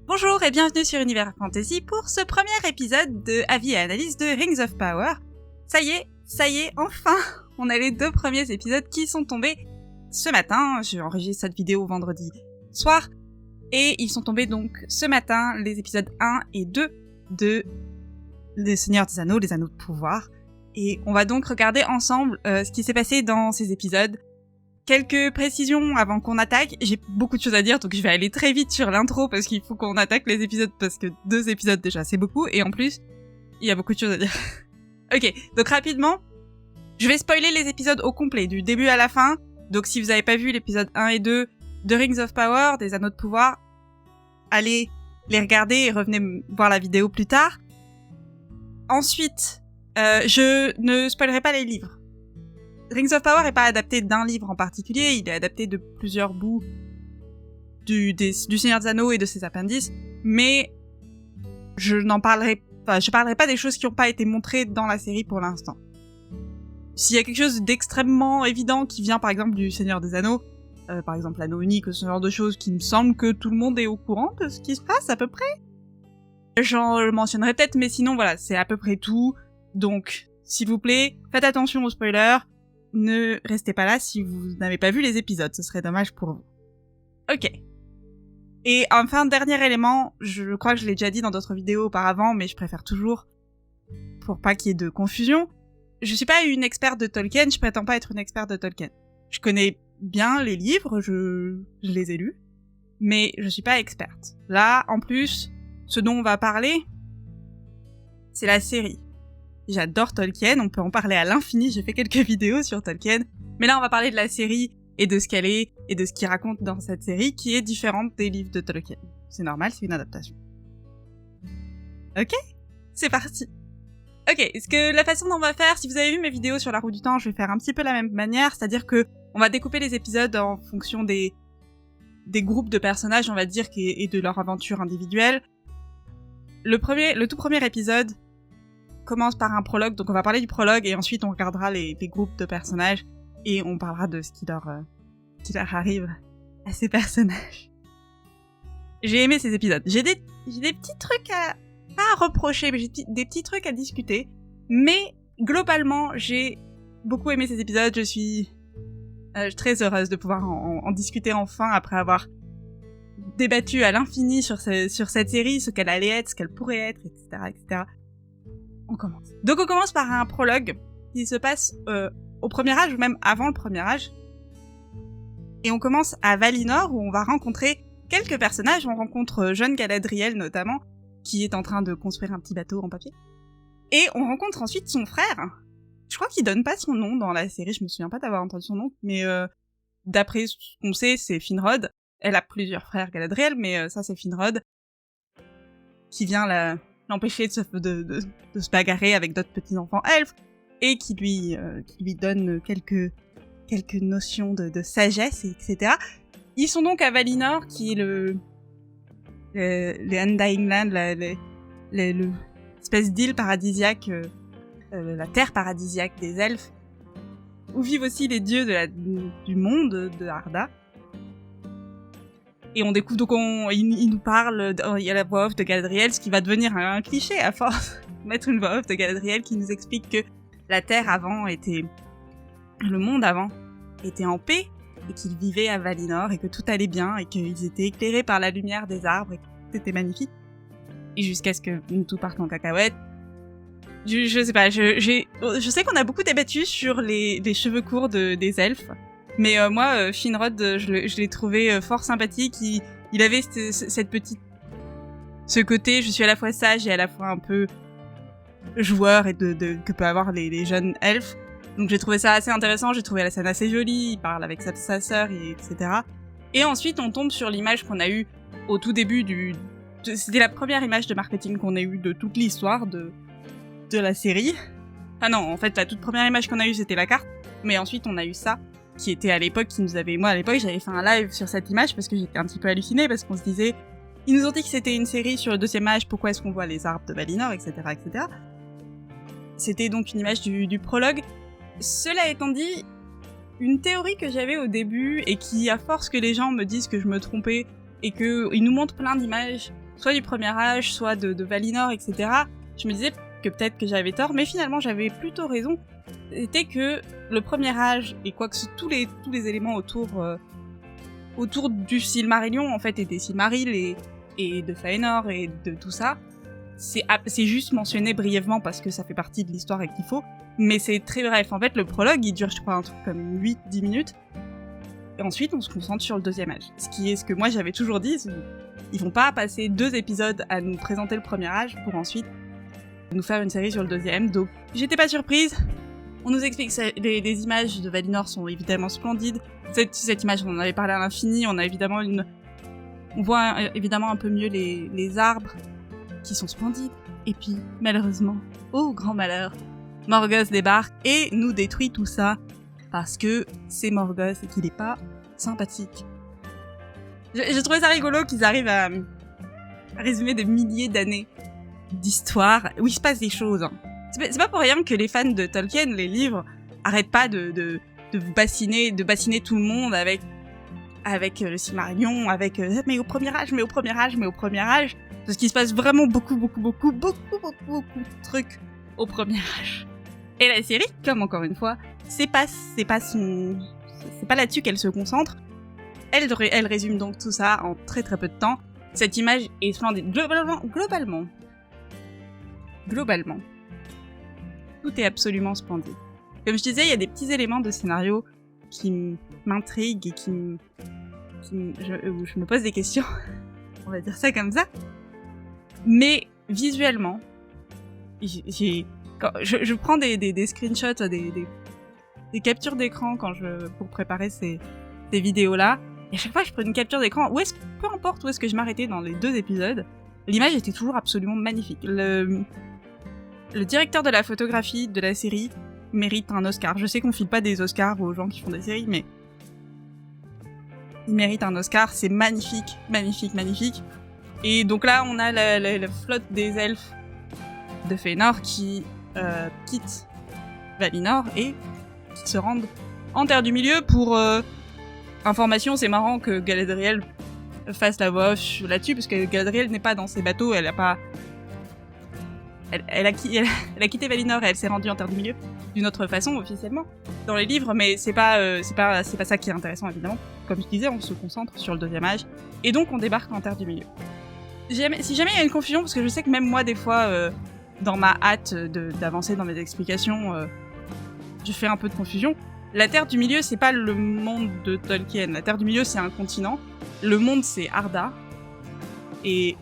Bonjour et bienvenue sur Univers Fantasy pour ce premier épisode de avis et analyse de Rings of Power. Ça y est, enfin, on a les 2 premiers épisodes qui sont tombés ce matin. J'ai enregistré cette vidéo vendredi soir et ils sont tombés donc ce matin, les épisodes 1 et 2 de Les Seigneurs des Anneaux, les Anneaux de Pouvoir. Et on va donc regarder ensemble ce qui s'est passé dans ces épisodes. Quelques précisions avant qu'on attaque. J'ai beaucoup de choses à dire, donc je vais aller très vite sur l'intro parce qu'il faut qu'on attaque les épisodes parce que 2 épisodes déjà c'est beaucoup et en plus il y a beaucoup de choses à dire. Ok, donc rapidement, je vais spoiler les épisodes au complet, du début à la fin. Donc si vous avez pas vu l'épisode 1 et 2 de Rings of Power, des Anneaux de Pouvoir, allez les regarder et revenez voir la vidéo plus tard. Ensuite, je ne spoilerai pas les livres. Rings of Power est pas adapté d'un livre en particulier, il est adapté de plusieurs bouts du Seigneur des Anneaux et de ses appendices, mais je parlerai pas des choses qui n'ont pas été montrées dans la série pour l'instant. S'il y a quelque chose d'extrêmement évident qui vient par exemple du Seigneur des Anneaux, par exemple l'anneau unique, ce genre de choses qui me semble que tout le monde est au courant de ce qui se passe à peu près, j'en mentionnerai peut-être, mais sinon voilà, c'est à peu près tout, donc s'il vous plaît, faites attention aux spoilers. Ne restez pas là si vous n'avez pas vu les épisodes, ce serait dommage pour vous. Ok. Et enfin, dernier élément, je crois que je l'ai déjà dit dans d'autres vidéos auparavant, mais je préfère toujours, pour pas qu'il y ait de confusion, je suis pas une experte de Tolkien, je prétends pas être une experte de Tolkien. Je connais bien les livres, je les ai lus, mais je suis pas experte. Là, en plus, ce dont on va parler, c'est la série. J'adore Tolkien, on peut en parler à l'infini, j'ai fait quelques vidéos sur Tolkien, mais là on va parler de la série et de ce qu'elle est et de ce qu'il raconte dans cette série qui est différente des livres de Tolkien. C'est normal, c'est une adaptation. Ok, c'est parti. Ok, est-ce que la façon dont on va faire, si vous avez vu mes vidéos sur la roue du temps, je vais faire un petit peu la même manière, c'est-à-dire que on va découper les épisodes en fonction des groupes de personnages, on va dire, et de leur aventure individuelle. Le tout premier épisode commence par un prologue, donc on va parler du prologue et ensuite on regardera les groupes de personnages et on parlera de ce qui leur arrive à ces personnages. J'ai aimé ces épisodes. J'ai des petits trucs pas à reprocher, mais j'ai des petits trucs à discuter, mais globalement j'ai beaucoup aimé ces épisodes. Je suis très heureuse de pouvoir en discuter enfin après avoir débattu à l'infini sur cette série, ce qu'elle allait être, ce qu'elle pourrait être, etc. On commence. Donc on commence par un prologue qui se passe au premier âge ou même avant le premier âge. Et on commence à Valinor où on va rencontrer quelques personnages. On rencontre jeune Galadriel notamment qui est en train de construire un petit bateau en papier. Et on rencontre ensuite son frère. Je crois qu'il donne pas son nom dans la série, je me souviens pas d'avoir entendu son nom, mais d'après ce qu'on sait, c'est Finrod. Elle a plusieurs frères Galadriel, mais ça c'est Finrod qui vient l'empêcher de se bagarrer avec d'autres petits-enfants elfes, et qui lui donne quelques notions de sagesse, etc. Ils sont donc à Valinor, qui est le Undying Land, l'espèce d'île paradisiaque, la terre paradisiaque des elfes, où vivent aussi les dieux du monde de Arda. Et on découvre donc, il nous parle, il y a la voix off de Galadriel, ce qui va devenir un cliché à force de mettre une voix off de Galadriel qui nous explique que la Terre avant le monde avant était en paix et qu'ils vivaient à Valinor et que tout allait bien et qu'ils étaient éclairés par la lumière des arbres et que c'était magnifique. Et jusqu'à ce que tout parte en cacahuète. Je sais pas, je sais qu'on a beaucoup débattu sur les cheveux courts des elfes. Mais moi, Finrod, je l'ai trouvé fort sympathique. Il avait ce côté, je suis à la fois sage et à la fois un peu joueur et que peut avoir les jeunes elfes. Donc j'ai trouvé ça assez intéressant, j'ai trouvé la scène assez jolie, il parle avec sa sœur, etc. Et ensuite, on tombe sur l'image qu'on a eue au tout début c'était la première image de marketing qu'on a eue de toute l'histoire de la série. Ah non, en fait, la toute première image qu'on a eue, c'était la carte. Mais ensuite, on a eu ça, qui était à l'époque, moi à l'époque j'avais fait un live sur cette image parce que j'étais un petit peu hallucinée parce qu'on se disait, ils nous ont dit que c'était une série sur le 2e âge, pourquoi est-ce qu'on voit les arbres de Valinor, etc. C'était donc une image du prologue. Cela étant dit, une théorie que j'avais au début et qui, à force que les gens me disent que je me trompais et qu'ils nous montrent plein d'images soit du premier âge, soit de Valinor, etc. Je me disais que peut-être que j'avais tort, mais finalement j'avais plutôt raison. C'était que le premier âge, et quoi que tous les éléments autour du Silmarillion, en fait, et des Silmarils, et de Fëanor, et de tout ça, c'est juste mentionné brièvement parce que ça fait partie de l'histoire et qu'il faut, mais c'est très bref. En fait, le prologue, il dure, je crois, un truc comme 8-10 minutes, et ensuite on se concentre sur le deuxième âge. Ce que moi j'avais toujours dit, ils vont pas passer 2 épisodes à nous présenter le premier âge pour ensuite nous faire une série sur le deuxième, donc j'étais pas surprise. On nous explique que les images de Valinor sont évidemment splendides. Cette image, on en avait parlé à l'infini, on voit évidemment un peu mieux les arbres qui sont splendides. Et puis, malheureusement, au grand malheur, Morgoth débarque et nous détruit tout ça parce que c'est Morgoth et qu'il est pas sympathique. J'ai trouvé ça rigolo qu'ils arrivent à résumer des milliers d'années d'histoire où il se passe des choses. C'est pas pour rien que les fans de Tolkien, les livres, arrêtent pas de vous bassiner tout le monde avec le Silmarillion, avec mais au premier âge, parce qu'il se passe vraiment beaucoup de trucs au premier âge. Et la série, comme encore une fois, c'est pas là-dessus qu'elle se concentre. Elle résume donc tout ça en très peu de temps. Cette image est splendide. Globalement. Tout est absolument splendide. Comme je disais, il y a des petits éléments de scénario qui m'intriguent et où je me pose des questions. On va dire ça comme ça. Mais visuellement, je prends des screenshots, des captures d'écran pour préparer ces vidéos-là. Et à chaque fois, je prends une capture d'écran. Peu importe où est-ce que je m'arrêtais dans les 2 épisodes, l'image était toujours absolument magnifique. Le directeur de la photographie de la série mérite un Oscar. Je sais qu'on file pas des Oscars aux gens qui font des séries, mais il mérite un Oscar. C'est magnifique. Et donc là, on a la flotte des elfes de Fëanor qui quittent Valinor et qui se rendent en Terre du Milieu pour... information, c'est marrant que Galadriel fasse la voix off là-dessus, parce que Galadriel n'est pas dans ses bateaux, elle a quitté Valinor et elle s'est rendue en Terre du Milieu d'une autre façon officiellement dans les livres, mais c'est pas ça qui est intéressant évidemment. Comme je disais, on se concentre sur le deuxième âge et donc on débarque en Terre du Milieu. Si jamais il y a une confusion, parce que je sais que même moi des fois dans ma hâte d'avancer dans mes explications, je fais un peu de confusion. La Terre du Milieu, c'est pas le monde de Tolkien. La Terre du Milieu, c'est un continent. Le monde, c'est Arda. Et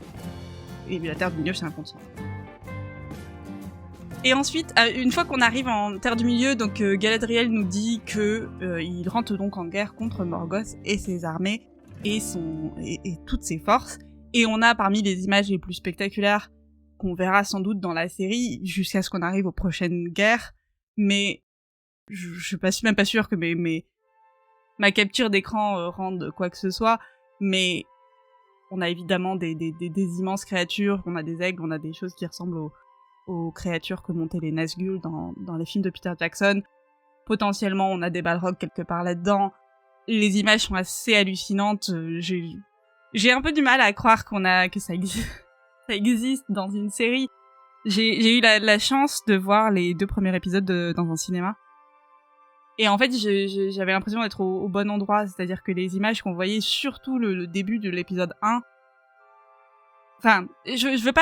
la Terre du Milieu, c'est un continent. Et ensuite, une fois qu'on arrive en Terre du Milieu, donc Galadriel nous dit que il rentre donc en guerre contre Morgoth et ses armées et toutes ses forces. Et on a parmi les images les plus spectaculaires qu'on verra sans doute dans la série jusqu'à ce qu'on arrive aux prochaines guerres. Mais je suis même pas sûre que ma capture d'écran rende quoi que ce soit. Mais on a évidemment des immenses créatures, on a des aigles, on a des choses qui ressemblent aux créatures que montaient les Nazgûl dans les films de Peter Jackson. Potentiellement, on a des Balrogs quelque part là-dedans. Les images sont assez hallucinantes. J'ai un peu du mal à croire que ça existe dans une série. J'ai eu la chance de voir les 2 premiers épisodes dans un cinéma. Et en fait, j'avais l'impression d'être au bon endroit. C'est-à-dire que les images qu'on voyait, surtout le début de l'épisode 1... Enfin, je veux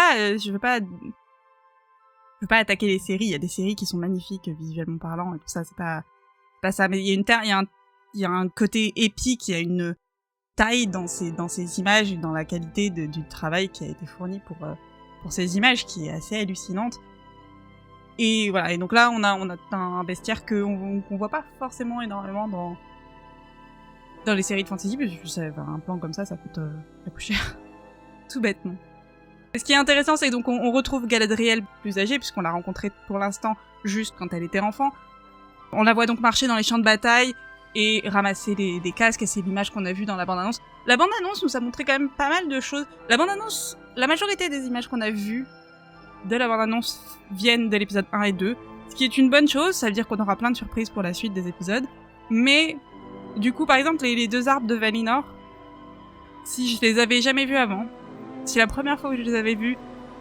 pas attaquer les séries. Il y a des séries qui sont magnifiques visuellement parlant et tout ça. C'est pas ça. Mais il y a un côté épique. Il y a une taille dans ces images, dans la qualité du travail qui a été fourni pour ces images, qui est assez hallucinante. Et voilà. Et donc là, on a un bestiaire qu'on voit pas forcément énormément dans les séries de fantasy. Parce que un plan comme ça coûte cher. Tout bêtement. Ce qui est intéressant, c'est que donc on retrouve Galadriel plus âgée, puisqu'on l'a rencontrée pour l'instant juste quand elle était enfant. On la voit donc marcher dans les champs de bataille et ramasser des casques, et c'est l'image qu'on a vue dans la bande-annonce. La bande-annonce nous a montré quand même pas mal de choses. La majorité des images qu'on a vues de la bande-annonce viennent de l'épisode 1 et 2, ce qui est une bonne chose, ça veut dire qu'on aura plein de surprises pour la suite des épisodes. Mais, du coup, par exemple, les 2 arbres de Valinor, si je les avais jamais vus avant, si la première fois où je les avais vus,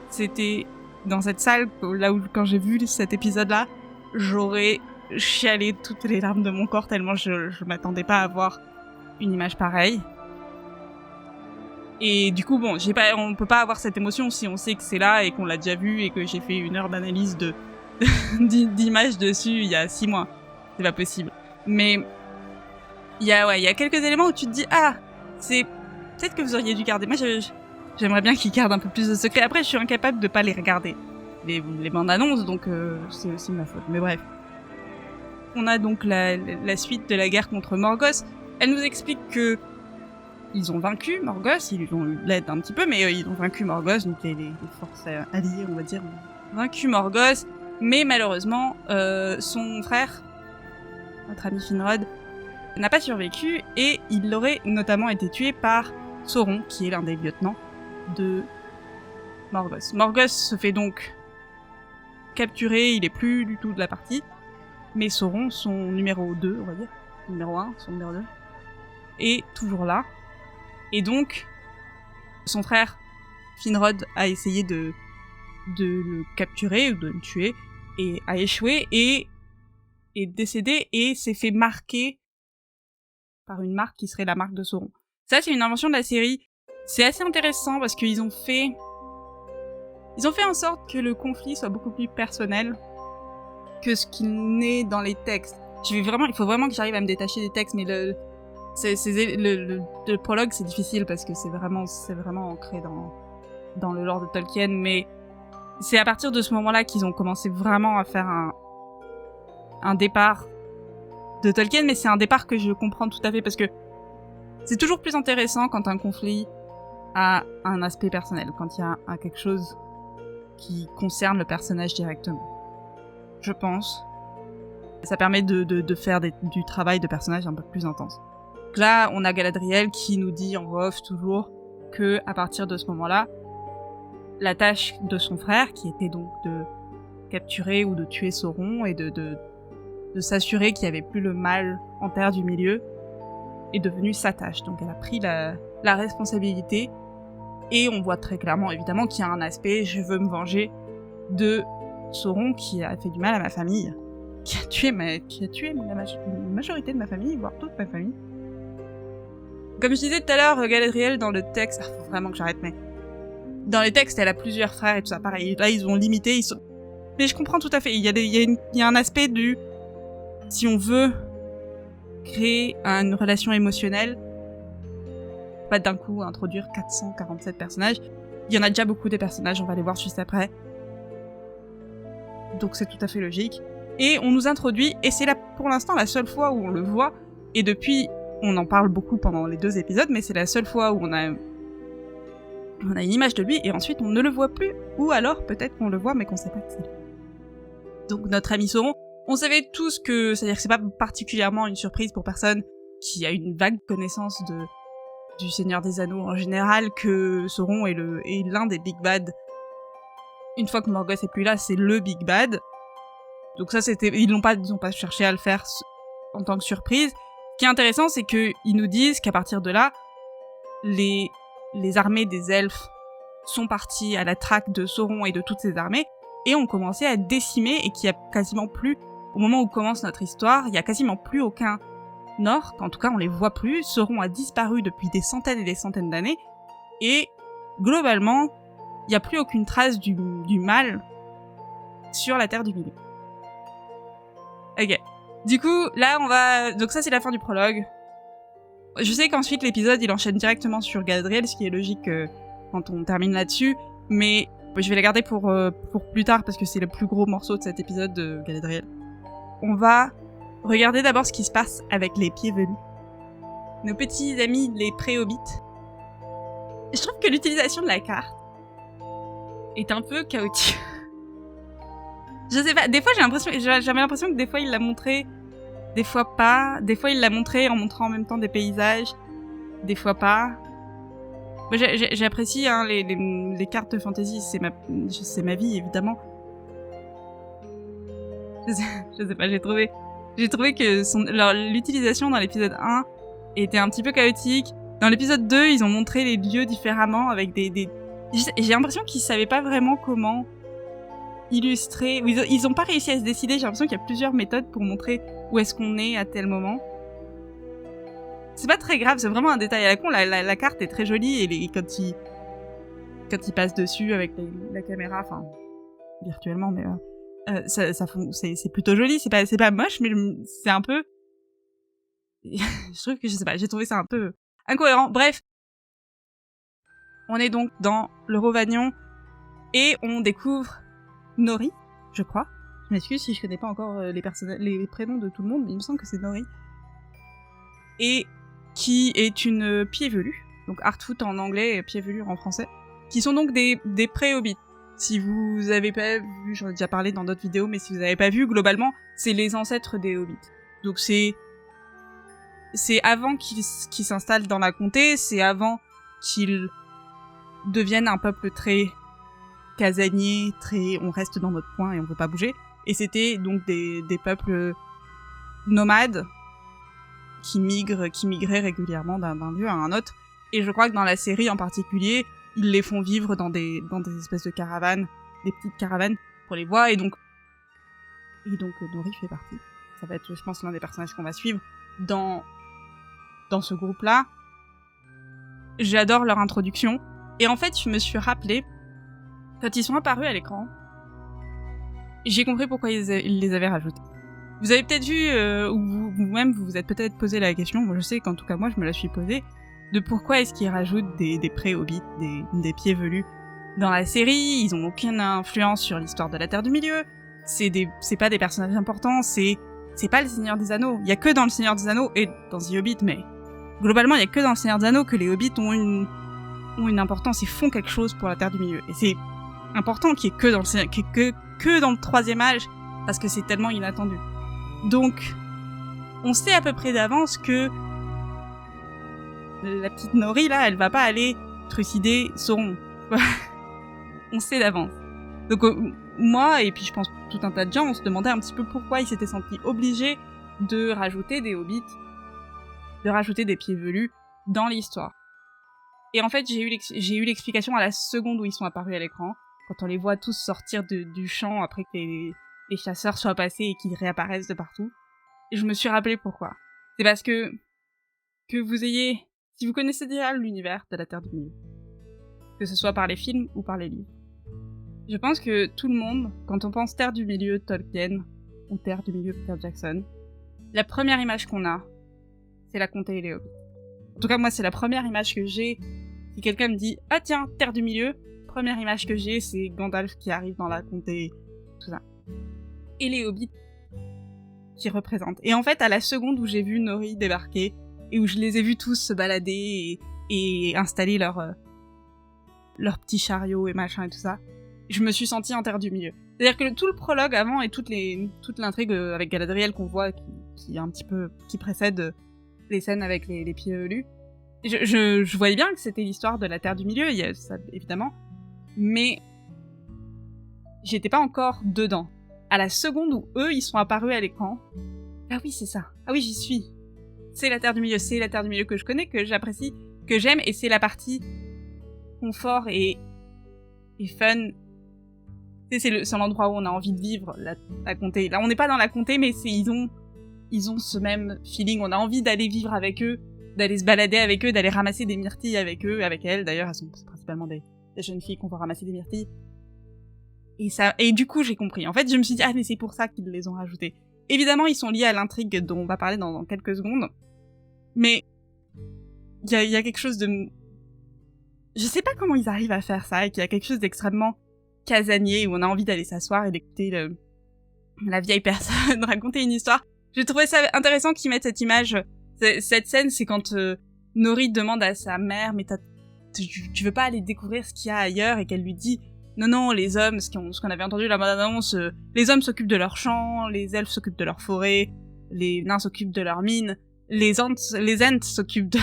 c'était dans cette salle, là où quand j'ai vu cet épisode-là, j'aurais chialé toutes les larmes de mon corps tellement je m'attendais pas à voir une image pareille. Et du coup, bon, on peut pas avoir cette émotion si on sait que c'est là et qu'on l'a déjà vu et que j'ai fait 1 heure d'analyse d'images dessus il y a 6 mois. C'est pas possible. Mais il y a quelques éléments où tu te dis c'est peut-être que vous auriez dû garder. Moi, j'aimerais bien qu'ils gardent un peu plus de secrets. Après, je suis incapable de pas les regarder les bandes annonces, donc c'est aussi ma faute. Mais bref, on a donc la suite de la guerre contre Morgoth. Elle nous explique que ils ont vaincu Morgoth, ils ont eu l'aide un petit peu, mais ils ont vaincu Morgoth, donc les forces alliées, on va dire, ont vaincu Morgoth, mais malheureusement, son frère, notre ami Finrod, n'a pas survécu, et il aurait notamment été tué par Sauron, qui est l'un des lieutenants de Morgoth. Morgoth se fait donc capturer, il est plus du tout de la partie, mais Sauron, son numéro 2, on va dire, numéro 1, son numéro 2, est toujours là. Et donc, son frère, Finrod, a essayé de le capturer ou de le tuer, et a échoué, et est décédé, et s'est fait marquer par une marque qui serait la marque de Sauron. Ça, c'est une invention de la série. C'est assez intéressant, parce qu'ils ont fait en sorte que le conflit soit beaucoup plus personnel que ce qu'il n'est dans les textes. Il faut vraiment que j'arrive à me détacher des textes, mais le prologue, c'est difficile parce que c'est vraiment ancré dans le lore de Tolkien, mais c'est à partir de ce moment-là qu'ils ont commencé vraiment à faire un départ de Tolkien, mais c'est un départ que je comprends tout à fait parce que c'est toujours plus intéressant quand un conflit a un aspect personnel, quand il y a quelque chose qui concerne le personnage directement. Je pense. Ça permet de faire du travail de personnage un peu plus intense. Donc là, on a Galadriel qui nous dit en off toujours que à partir de ce moment-là, la tâche de son frère, qui était donc de capturer ou de tuer Sauron et de s'assurer qu'il n'y avait plus le mal en Terre du Milieu, est devenue sa tâche. Donc elle a pris la responsabilité et on voit très clairement évidemment qu'il y a un aspect « je veux me venger » de Sauron qui a fait du mal à ma famille, qui a tué la majorité de ma famille, voire toute ma famille. Comme je disais tout à l'heure, Galadriel dans le texte, faut vraiment que j'arrête, mais dans les textes elle a plusieurs frères et tout ça, pareil, là ils ont limité, mais je comprends tout à fait, il y a un aspect du, si on veut créer une relation émotionnelle, pas d'un coup introduire 447 personnages, il y en a déjà beaucoup des personnages, on va les voir juste après. Donc c'est tout à fait logique. Et on nous introduit, et c'est là pour l'instant la seule fois où on le voit, et depuis, on en parle beaucoup pendant les 2 épisodes, mais c'est la seule fois où on a une image de lui, et ensuite on ne le voit plus, ou alors peut-être qu'on le voit, mais qu'on sait pas que c'est lui. Donc notre ami Sauron, on savait tous que, c'est-à-dire que c'est pas particulièrement une surprise pour personne qui a une vague connaissance du Seigneur des Anneaux en général, que Sauron est l'un des Big Bad. Une fois que Morgoth est plus là, c'est le Big Bad. Donc ça, ils n'ont pas cherché à le faire en tant que surprise. Ce qui est intéressant, c'est qu'ils nous disent qu'à partir de là, les armées des elfes sont parties à la traque de Sauron et de toutes ses armées, et ont commencé à décimer, et qu'il y a quasiment plus, au moment où commence notre histoire, il y a quasiment plus aucun orc, en tout cas on les voit plus. Sauron a disparu depuis des centaines et des centaines d'années, et globalement, il n'y a plus aucune trace du mal sur la Terre du Milieu. Ok. Du coup, là, donc ça, c'est la fin du prologue. Je sais qu'ensuite, l'épisode, il enchaîne directement sur Galadriel, ce qui est logique quand on termine là-dessus, mais je vais la garder pour plus tard, parce que c'est le plus gros morceau de cet épisode de Galadriel. On va regarder d'abord ce qui se passe avec les pieds velus. Nos petits amis, les pré-hobbits. Je trouve que l'utilisation de la carte est un peu chaotique. Je sais pas, des fois j'avais l'impression que des fois il l'a montré, des fois pas, des fois il l'a montré en montrant en même temps des paysages, des fois pas. Moi, j'apprécie hein, les cartes de fantasy, c'est ma vie évidemment. Je sais pas, j'ai trouvé que l'utilisation dans l'épisode 1 était un petit peu chaotique. Dans l'épisode 2, ils ont montré les lieux différemment avec des J'ai l'impression qu'ils savaient pas vraiment comment illustrer, ou ils ont pas réussi à se décider. J'ai l'impression qu'il y a plusieurs méthodes pour montrer où est-ce qu'on est à tel moment. C'est pas très grave, c'est vraiment un détail à la con. La carte est très jolie et quand il passe dessus avec la caméra, enfin virtuellement, mais c'est plutôt joli. C'est pas moche, mais c'est un peu. Je trouve que je sais pas, j'ai trouvé ça un peu incohérent. Bref, on est donc dans le Rhovanion et on découvre Nori, je crois. Je m'excuse si je connais pas encore les prénoms de tout le monde, mais il me semble que c'est Nori. Et qui est une pied-velue, donc Heartfoot en anglais et pied-velure en français, qui sont donc des pré-hobbits. Si vous avez pas vu, j'en ai déjà parlé dans d'autres vidéos, mais si vous avez pas vu, globalement, c'est les ancêtres des hobbits. Donc c'est avant qu'ils s'installent dans la comté, c'est avant qu'ils deviennent un peuple très casanier, on reste dans notre coin et on veut pas bouger. Et c'était donc des peuples nomades qui migraient régulièrement d'un lieu à un autre. Et je crois que dans la série en particulier, ils les font vivre dans des espèces de caravanes, des petites caravanes pour les voir. Et donc Nori fait partie. Ça va être, je pense, l'un des personnages qu'on va suivre dans ce groupe-là. J'adore leur introduction. Et en fait, je me suis rappelé, quand ils sont apparus à l'écran, j'ai compris pourquoi ils les avaient rajoutés. Vous avez peut-être vu, ou vous-même, vous vous êtes peut-être posé la question, moi je sais qu'en tout cas moi je me la suis posée, de pourquoi est-ce qu'ils rajoutent des pré-hobbits, des pieds velus dans la série. Ils ont aucune influence sur l'histoire de la Terre du Milieu, c'est pas des personnages importants, c'est pas le Seigneur des Anneaux. Il y a que dans le Seigneur des Anneaux et dans The Hobbit, mais globalement il y a que dans le Seigneur des Anneaux que les Hobbits ont une importance et font quelque chose pour la Terre du Milieu. Et c'est important qu'il y ait que dans le troisième âge, parce que c'est tellement inattendu. Donc, on sait à peu près d'avance que la petite Nori, là, elle va pas aller trucider Sauron. On sait d'avance. Donc, moi, et puis je pense tout un tas de gens, on se demandait un petit peu pourquoi ils s'étaient sentis obligés de rajouter des hobbits, de rajouter des pieds velus dans l'histoire. Et en fait, j'ai eu l'explication à la seconde où ils sont apparus à l'écran, quand on les voit tous sortir du champ après que les chasseurs soient passés et qu'ils réapparaissent de partout. Et je me suis rappelé pourquoi. C'est parce que si vous connaissez déjà l'univers de la Terre du Milieu, que ce soit par les films ou par les livres, je pense que tout le monde, quand on pense Terre du Milieu Tolkien, ou Terre du Milieu Peter Jackson, la première image qu'on a, c'est la comté et les hobbits. En tout cas, moi, c'est la première image que j'ai. Si quelqu'un me dit « Ah tiens, Terre du Milieu », première image que j'ai, c'est Gandalf qui arrive dans la comté, tout ça. Et les hobbits qui représentent. Et en fait, à la seconde où j'ai vu Nori débarquer, et où je les ai vus tous se balader et installer leur petit chariot et machin et tout ça, je me suis sentie en Terre du Milieu. C'est-à-dire que tout le prologue avant et toute l'intrigue avec Galadriel qu'on voit, qui précède les scènes avec les pieds velus, je voyais bien que c'était l'histoire de la Terre du Milieu, il y a ça, évidemment, mais j'étais pas encore dedans. À la seconde où eux, ils sont apparus à l'écran, ah oui, c'est ça. Ah oui, j'y suis. C'est la Terre du Milieu, c'est la Terre du Milieu que je connais, que j'apprécie, que j'aime, et c'est la partie confort et fun. C'est l'endroit où on a envie de vivre, la comté. Là, on n'est pas dans la comté, mais ils ont ce même feeling. On a envie d'aller vivre avec eux, d'aller se balader avec eux, d'aller ramasser des myrtilles avec eux, avec elles. D'ailleurs, elles sont principalement des jeunes filles qu'on va ramasser des myrtilles. Et du coup, j'ai compris. En fait, je me suis dit, ah, mais c'est pour ça qu'ils les ont rajoutés. Évidemment, ils sont liés à l'intrigue dont on va parler dans quelques secondes. Mais, il y a quelque chose de... Je sais pas comment ils arrivent à faire ça, et qu'il y a quelque chose d'extrêmement casanier, où on a envie d'aller s'asseoir et d'écouter la vieille personne raconter une histoire. J'ai trouvé ça intéressant qu'ils mettent cette image. Cette scène, c'est quand Nori demande à sa mère, mais tu veux pas aller découvrir ce qu'il y a ailleurs, et qu'elle lui dit, non, les hommes, ce qu'on avait entendu la bande-annonce, les hommes s'occupent de leurs champs, les elfes s'occupent de leurs forêts, les nains s'occupent de leurs mines, les ents s'occupent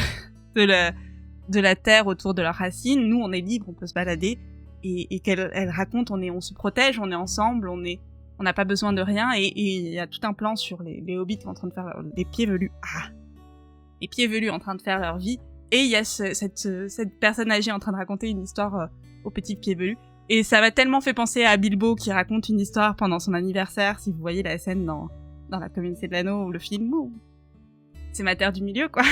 de la terre autour de leurs racines. Nous, on est libres, on peut se balader, et qu'elle raconte, on se protège, on est ensemble, on n'a pas besoin de rien, et il y a tout un plan sur les hobbits en train de faire les pieds velus. Les pieds velus en train de faire leur vie, et il y a cette personne âgée en train de raconter une histoire aux petits pieds velus. Et ça m'a tellement fait penser à Bilbo qui raconte une histoire pendant son anniversaire, si vous voyez la scène dans la Communauté de l'Anneau ou le film, c'est ma terre du milieu, quoi.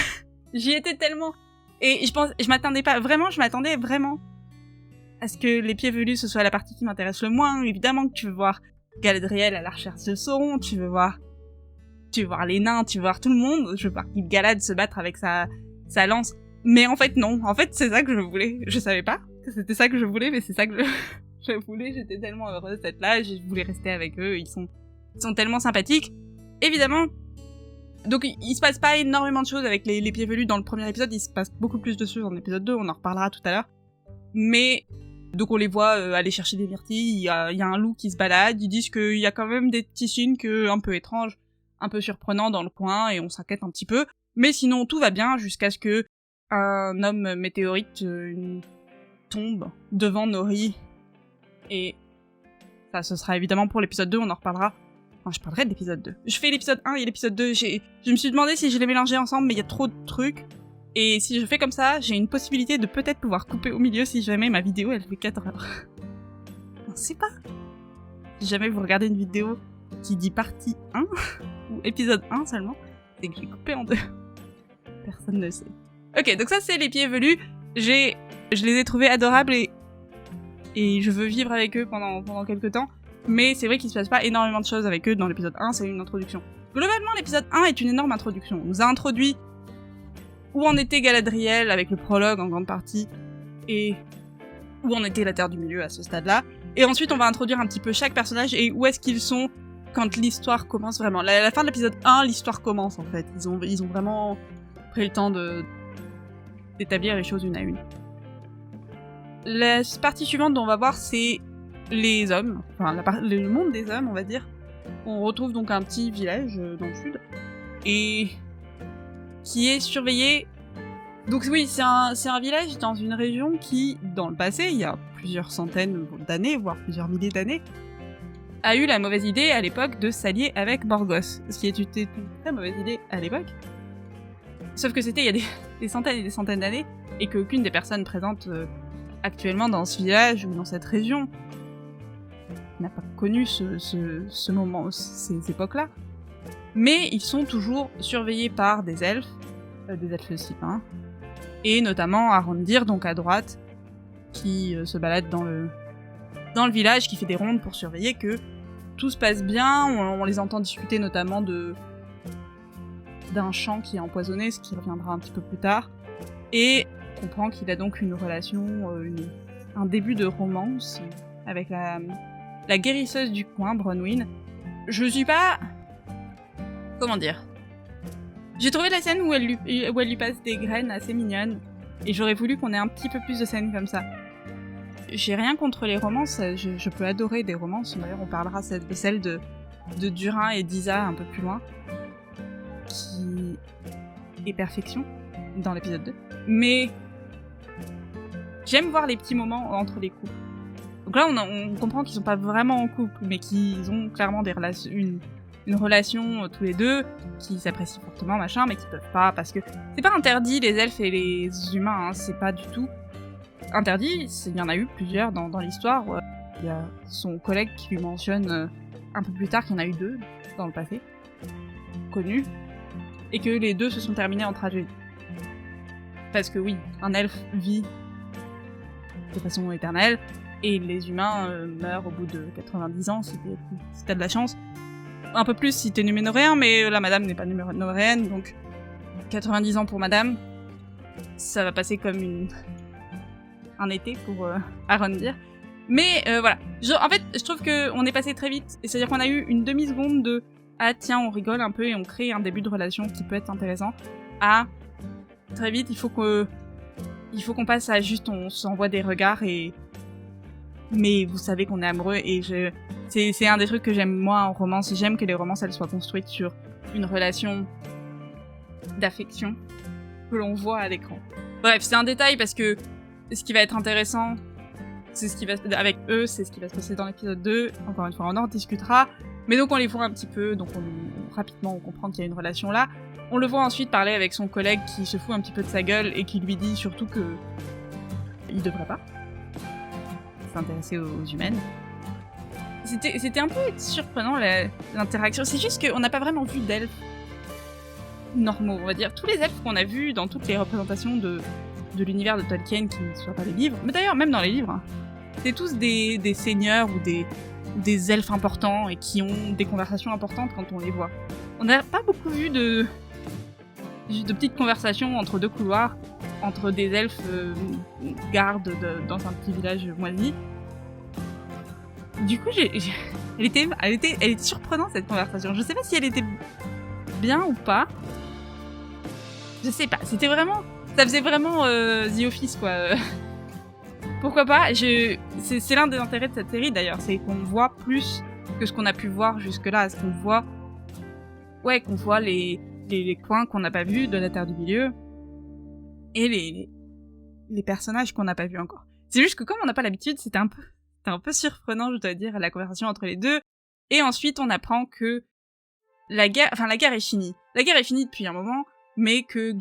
J'y étais tellement. Et je m'attendais vraiment à ce que les pieds velus, ce soit la partie qui m'intéresse le moins. Évidemment que tu veux voir Galadriel à la recherche de Sauron, tu veux voir les nains, tu veux voir tout le monde, je veux voir Galad se battre avec sa lance. Mais en fait, non. En fait, c'est ça que je voulais. Je savais pas que c'était ça que je voulais, mais c'est ça que je voulais. J'étais tellement heureuse d'être là, je voulais rester avec eux. Ils sont tellement sympathiques. Évidemment. Donc, il se passe pas énormément de choses avec les pieds velus dans le premier épisode. Il se passe beaucoup plus de choses dans l'épisode 2. On en reparlera tout à l'heure. Mais, donc on les voit aller chercher des myrtilles. Il y a un loup qui se balade. Ils disent qu'il y a quand même des petits signes un peu étranges, un peu surprenants dans le coin, et on s'inquiète un petit peu. Mais sinon, tout va bien jusqu'à ce que un homme météorite tombe devant Nori. Et ça, ce sera évidemment pour l'épisode 2, on en reparlera. Enfin, je parlerai de l'épisode 2. Je fais l'épisode 1 et l'épisode 2. Je me suis demandé si je les mélangeais ensemble, mais il y a trop de trucs. Et si je fais comme ça, j'ai une possibilité de peut-être pouvoir couper au milieu si jamais ma vidéo, elle fait 4 heures. On sait pas. Si jamais vous regardez une vidéo qui dit partie 1, ou épisode 1 seulement, c'est que j'ai coupé en 2. Personne ne sait. Ok, donc ça c'est les pieds velus. Je les ai trouvés adorables et je veux vivre avec eux pendant quelques temps. Mais c'est vrai qu'il se passe pas énormément de choses avec eux dans l'épisode 1, c'est une introduction. Globalement, l'épisode 1 est une énorme introduction. On nous a introduit où en était Galadriel avec le prologue en grande partie, et où en était la Terre du Milieu à ce stade-là. Et ensuite, on va introduire un petit peu chaque personnage et où est-ce qu'ils sont quand l'histoire commence vraiment. La fin de l'épisode 1, l'histoire commence en fait. Ils ont vraiment pris le temps d'établir les choses une à une. La partie suivante dont on va voir, c'est les hommes, enfin le monde des hommes, on va dire. On retrouve donc un petit village dans le sud, et qui est surveillé. Donc oui, c'est un village dans une région qui, dans le passé, il y a plusieurs centaines d'années, voire plusieurs milliers d'années, a eu la mauvaise idée à l'époque de s'allier avec Morgoth, ce qui était une très mauvaise idée à l'époque. Sauf que c'était il y a des centaines et des centaines d'années, et qu'aucune des personnes présentes actuellement dans ce village ou dans cette région n'a pas connu ce moment, ces époques-là. Mais ils sont toujours surveillés par des elfes sylvains, et notamment Arondir, donc à droite, qui se balade dans le village, qui fait des rondes pour surveiller que tout se passe bien. On les entend discuter notamment d'un champ qui est empoisonné, ce qui reviendra un petit peu plus tard, et on comprend qu'il a donc une relation, un début de romance avec la guérisseuse du coin, Bronwyn. Je suis pas... Comment dire ? J'ai trouvé la scène où elle lui passe des graines assez mignonnes, et j'aurais voulu qu'on ait un petit peu plus de scènes comme ça. J'ai rien contre les romances, je peux adorer des romances, d'ailleurs on parlera de celle de Durin et d'Isa un peu plus loin, qui est perfection dans l'épisode 2. Mais j'aime voir les petits moments entre les couples. Donc là on comprend qu'ils sont pas vraiment en couple, mais qu'ils ont clairement une relation tous les deux, qui s'apprécient fortement, machin, mais qui peuvent pas, parce que c'est pas interdit les elfes et les humains, hein, c'est pas du tout interdit. Il y en a eu plusieurs dans l'histoire. Il y a son collègue qui lui mentionne un peu plus tard qu'il y en a eu 2 dans le passé, connus, et que les 2 se sont terminés en tragédie. Parce que oui, un elfe vit de façon éternelle, et les humains meurent au bout de 90 ans si t'as de la chance. Un peu plus si t'es numénoréen, mais la madame n'est pas numénoréenne, donc 90 ans pour madame, ça va passer comme un été pour Arondir. Mais voilà, en fait, je trouve qu'on est passé très vite, c'est-à-dire qu'on a eu une demi-seconde de « Ah tiens, on rigole un peu et on crée un début de relation qui peut être intéressant », à très vite, il faut qu'on passe à juste on s'envoie des regards mais vous savez qu'on est amoureux, et c'est un des trucs que j'aime moi en romance. J'aime que les romances elles soient construites sur une relation d'affection que l'on voit à l'écran. Bref, c'est un détail parce que ce qui va être intéressant, c'est ce qui va avec eux, c'est ce qui va se passer dans l'épisode 2. Encore une fois, on en discutera. Mais donc on les voit un petit peu, donc rapidement on comprend qu'il y a une relation là. On le voit ensuite parler avec son collègue qui se fout un petit peu de sa gueule et qui lui dit surtout que il devrait pas. s'intéresser aux humaines. C'était un peu surprenant l'interaction. C'est juste qu'on n'a pas vraiment vu d'elfes normaux, on va dire. Tous les elfes qu'on a vus dans toutes les représentations de l'univers de Tolkien, qui ne soient pas les livres, mais d'ailleurs même dans les livres, c'est tous des seigneurs ou des elfes importants et qui ont des conversations importantes quand on les voit. On n'a pas beaucoup vu de petites conversations entre deux couloirs, entre des elfes gardes dans un petit village moisi. Du coup, elle était surprenante cette conversation. Je sais pas si elle était bien ou pas. Je sais pas. Ça faisait vraiment The Office, quoi. Pourquoi pas. C'est l'un des intérêts de cette série d'ailleurs, c'est qu'on voit plus que ce qu'on a pu voir jusque-là. Qu'on voit les coins qu'on n'a pas vus de la Terre du Milieu et les personnages qu'on n'a pas vus encore. C'est juste que comme on n'a pas l'habitude, c'était un peu surprenant, je dois dire, la conversation entre les deux. Et ensuite, on apprend que la guerre est finie. La guerre est finie depuis un moment, mais que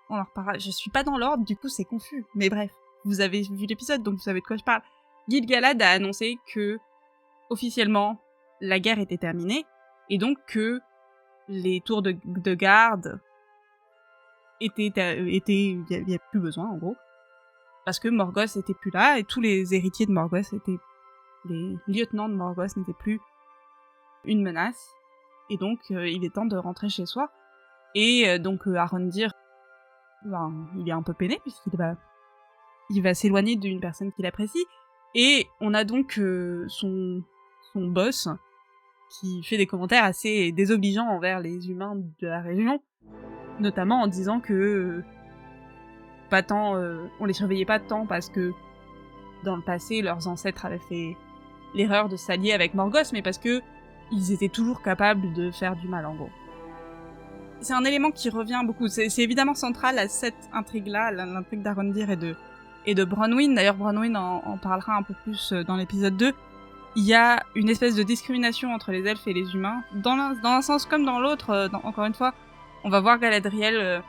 on en reparlera. Je suis pas dans l'ordre, du coup c'est confus. Mais bref, vous avez vu l'épisode, donc vous savez de quoi je parle. Gil-galad a annoncé que, officiellement, la guerre était terminée, et donc que les tours de garde il y a plus besoin, en gros. Parce que Morgoth était plus là, et tous les héritiers de Morgoth les lieutenants de Morgoth n'étaient plus une menace. Et donc, il est temps de rentrer chez soi. Et donc, Arondir, il est un peu peiné, il va s'éloigner d'une personne qu'il apprécie. Et on a donc son boss, qui fait des commentaires assez désobligeants envers les humains de la région, notamment en disant que on les surveillait pas tant parce que dans le passé leurs ancêtres avaient fait l'erreur de s'allier avec Morgoth, mais parce que ils étaient toujours capables de faire du mal, en gros. C'est un élément qui revient beaucoup, c'est évidemment central à cette intrigue-là, l'intrigue d'Arondir et de Bronwyn. D'ailleurs, Bronwyn en parlera un peu plus dans l'épisode 2. Il y a une espèce de discrimination entre les elfes et les humains, dans un sens comme dans l'autre. Encore une fois, on va voir Galadriel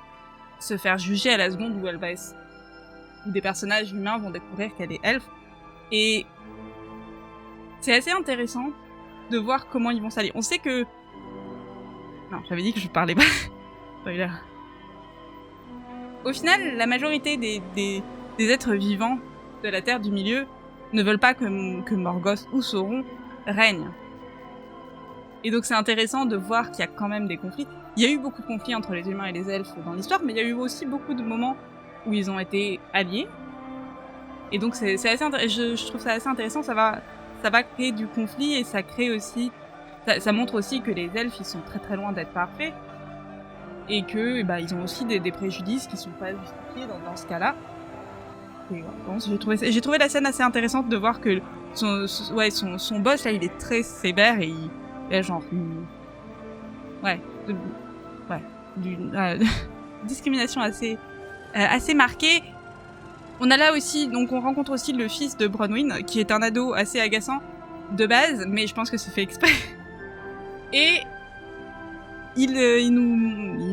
se faire juger à la seconde où des personnages humains vont découvrir qu'elle est elfe. Et c'est assez intéressant de voir comment ils vont s'allier. On sait que... Non, j'avais dit que je parlais pas. Spoiler. Au final, la majorité des êtres vivants de la Terre du Milieu ne veulent pas que Morgoth ou Sauron règnent. Et donc c'est intéressant de voir qu'il y a quand même des conflits. Il y a eu beaucoup de conflits entre les humains et les elfes dans l'histoire, mais il y a eu aussi beaucoup de moments où ils ont été alliés. Et donc c'est assez je trouve ça assez intéressant, ça va créer du conflit et ça crée aussi... Ça montre aussi que les elfes, ils sont très très loin d'être parfaits. Et que ils ont aussi des préjudices qui sont pas justifiés dans ce cas-là. Et bon, j'ai trouvé la scène assez intéressante de voir que son boss là, il est très sévère et il est genre discrimination assez marquée. On a là aussi, donc on rencontre aussi le fils de Bronwyn qui est un ado assez agaçant de base, mais je pense que c'est fait exprès. Et il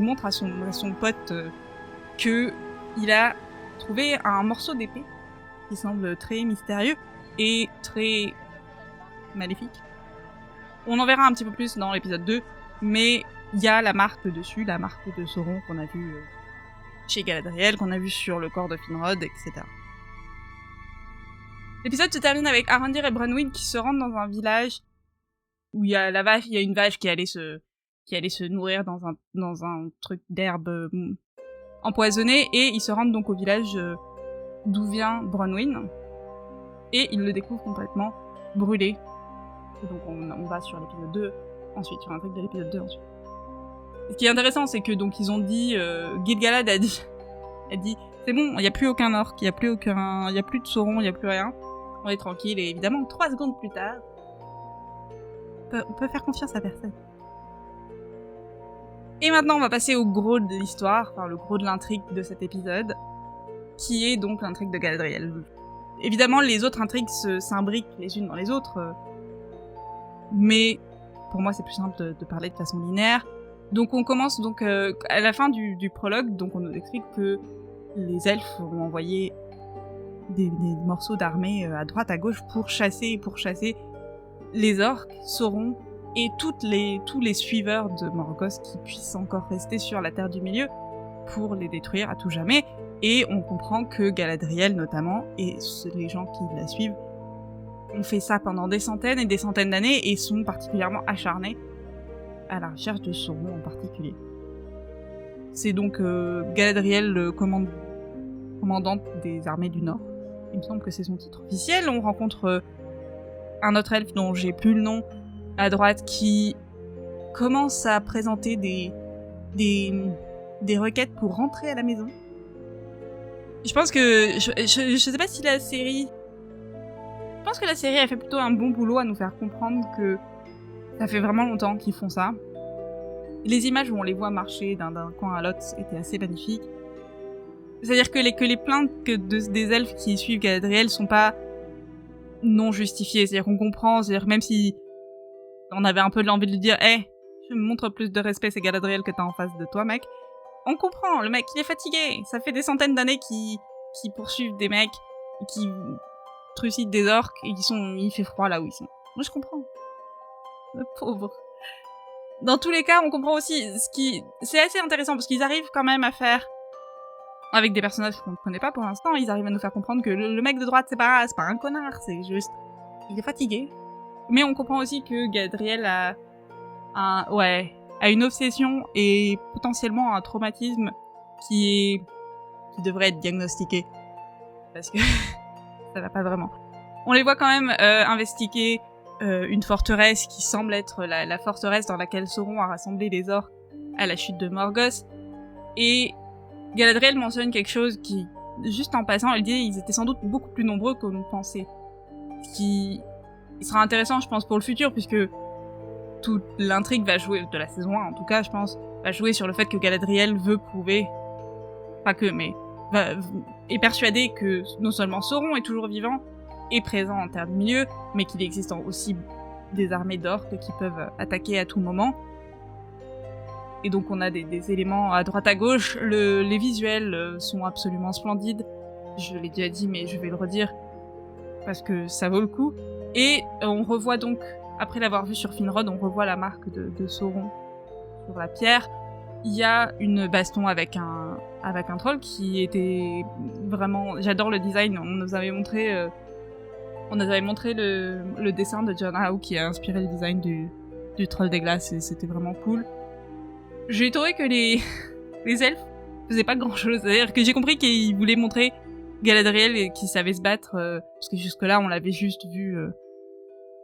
montre à son pote que il a trouvé un morceau d'épée qui semble très mystérieux et très maléfique. On en verra un petit peu plus dans l'épisode 2, mais il y a la marque dessus, la marque de Sauron qu'on a vue chez Galadriel, qu'on a vue sur le corps de Finrod, etc. L'épisode se termine avec Arondir et Bronwyn qui se rendent dans un village où il y a une vache qui allait se nourrir dans un truc d'herbe empoisonnée, et ils se rendent donc au village d'où vient Bronwyn, et ils le découvrent complètement brûlé. Et donc on va sur l'épisode 2 ensuite, sur l'intrigue de l'épisode 2 ensuite. Ce qui est intéressant, c'est que donc ils ont dit, Gil-galad a dit c'est bon, il y a plus aucun orc, il y a plus de Sauron, il y a plus rien. On est tranquille, et évidemment 3 secondes plus tard, on peut faire confiance à personne. Et maintenant, on va passer au gros de l'histoire, enfin le gros de l'intrigue de cet épisode, qui est donc l'intrigue de Galadriel. Évidemment, les autres intrigues s'imbriquent les unes dans les autres, mais pour moi, c'est plus simple de parler de façon linéaire. Donc on commence donc à la fin du prologue, donc on nous explique que les elfes ont envoyé des morceaux d'armée à droite à gauche pour chasser les orques, Sauron et tous les suiveurs de Morgoth qui puissent encore rester sur la Terre du Milieu pour les détruire à tout jamais. Et on comprend que Galadriel notamment et les gens qui la suivent ont fait ça pendant des centaines et des centaines d'années et sont particulièrement acharnés à la recherche de Sauron en particulier. C'est donc Galadriel, le commandante des armées du Nord. Il me semble que c'est son titre officiel. On rencontre un autre elfe dont j'ai plus le nom à droite qui commence à présenter des requêtes pour rentrer à la maison. Je pense que je sais pas si la série. Je pense que la série a fait plutôt un bon boulot à nous faire comprendre que ça fait vraiment longtemps qu'ils font ça. Les images où on les voit marcher d'un coin à l'autre étaient assez magnifiques. C'est-à-dire que les plaintes des elfes qui suivent Galadriel sont pas non justifiées. C'est-à-dire qu'on comprend, c'est-à-dire même si on avait un peu l'envie de lui dire « Hey, je me montre plus de respect, c'est Galadriel que t'as en face de toi, mec », on comprend, le mec, il est fatigué. Ça fait des centaines d'années qu'il poursuivent des mecs, qui trucident des orques, et il fait froid là où ils sont. Moi, je comprends. Le pauvre. Dans tous les cas, on comprend aussi c'est assez intéressant, parce qu'ils arrivent quand même à faire, avec des personnages qu'on ne connaît pas pour l'instant, ils arrivent à nous faire comprendre que le mec de droite, c'est pas un connard, c'est juste... Il est fatigué. Mais on comprend aussi que Galadriel a une obsession et potentiellement un traumatisme qui devrait être diagnostiqué. Parce que ça va pas vraiment. On les voit quand même investiguer une forteresse qui semble être la forteresse dans laquelle Sauron a rassemblé les orques à la chute de Morgoth. Et Galadriel mentionne quelque chose qui, juste en passant, elle dit ils étaient sans doute beaucoup plus nombreux qu'on pensait. Ce qui sera intéressant, je pense, pour le futur, puisque toute l'intrigue va jouer, de la saison 1 en tout cas, je pense, va jouer sur le fait que Galadriel veut prouver, pas que, mais est persuadée que non seulement Sauron est toujours vivant et présent en Terre du Milieu, mais qu'il existe aussi des armées d'orques qui peuvent attaquer à tout moment. Et donc on a des éléments à droite à gauche. Les visuels sont absolument splendides. Je l'ai déjà dit, mais je vais le redire parce que ça vaut le coup. Et on revoit donc, après l'avoir vu sur Finrod, on revoit la marque de Sauron sur la pierre. Il y a une baston avec un troll qui était vraiment... J'adore le design. On nous avait montré le dessin de John Howe qui a inspiré le design du troll des glaces et c'était vraiment cool. J'ai trouvé que les elfes faisaient pas grand chose. C'est-à-dire que j'ai compris qu'ils voulaient montrer Galadriel et qu'ils savaient se battre, parce que jusque-là on l'avait juste vu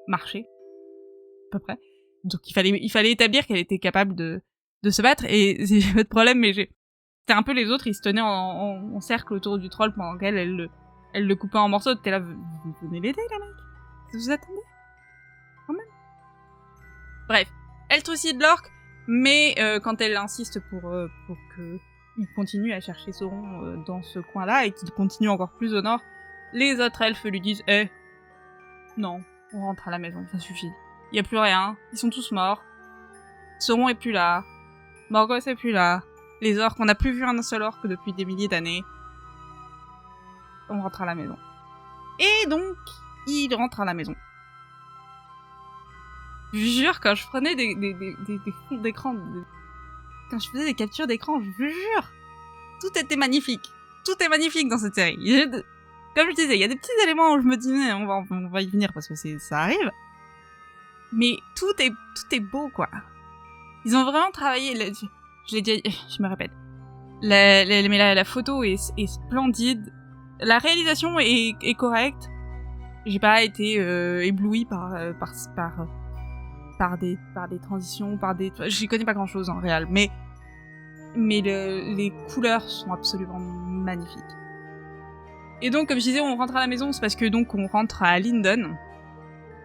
marcher, à peu près. Donc il fallait établir qu'elle était capable de se battre, et j'ai pas de problème, mais c'était un peu les autres, ils se tenaient en cercle autour du troll pendant qu'elle le coupait en morceaux. T'es là, vous venez l'aider, la mec? Vous attendez? Quand même. Bref, elle trucide l'orque, mais quand elle insiste pour qu'il continue à chercher Sauron dans ce coin-là, et qu'il continue encore plus au nord, les autres elfes lui disent « non, on rentre à la maison, ça suffit. Y a plus rien, ils sont tous morts. Sauron est plus là. Morgoth est plus là. Les orques, on n'a plus vu un seul orque depuis des milliers d'années. On rentre à la maison. » Et donc, il rentre à la maison. Je vous jure, quand je prenais des fonds d'écran, quand je faisais des captures d'écran, je vous jure, tout était magnifique. Tout est magnifique dans cette série. Comme je disais, il y a des petits éléments où je me dis, mais on va y venir parce que ça arrive. Mais tout est beau, quoi. Ils ont vraiment travaillé, je l'ai dit, je me répète. Mais la photo est splendide. La réalisation est correcte. J'ai pas été éblouie par des transitions, j'y connais pas grand chose en réel, mais les couleurs sont absolument magnifiques. Et donc, comme je disais, on rentre à la maison, c'est parce que donc on rentre à Lindon,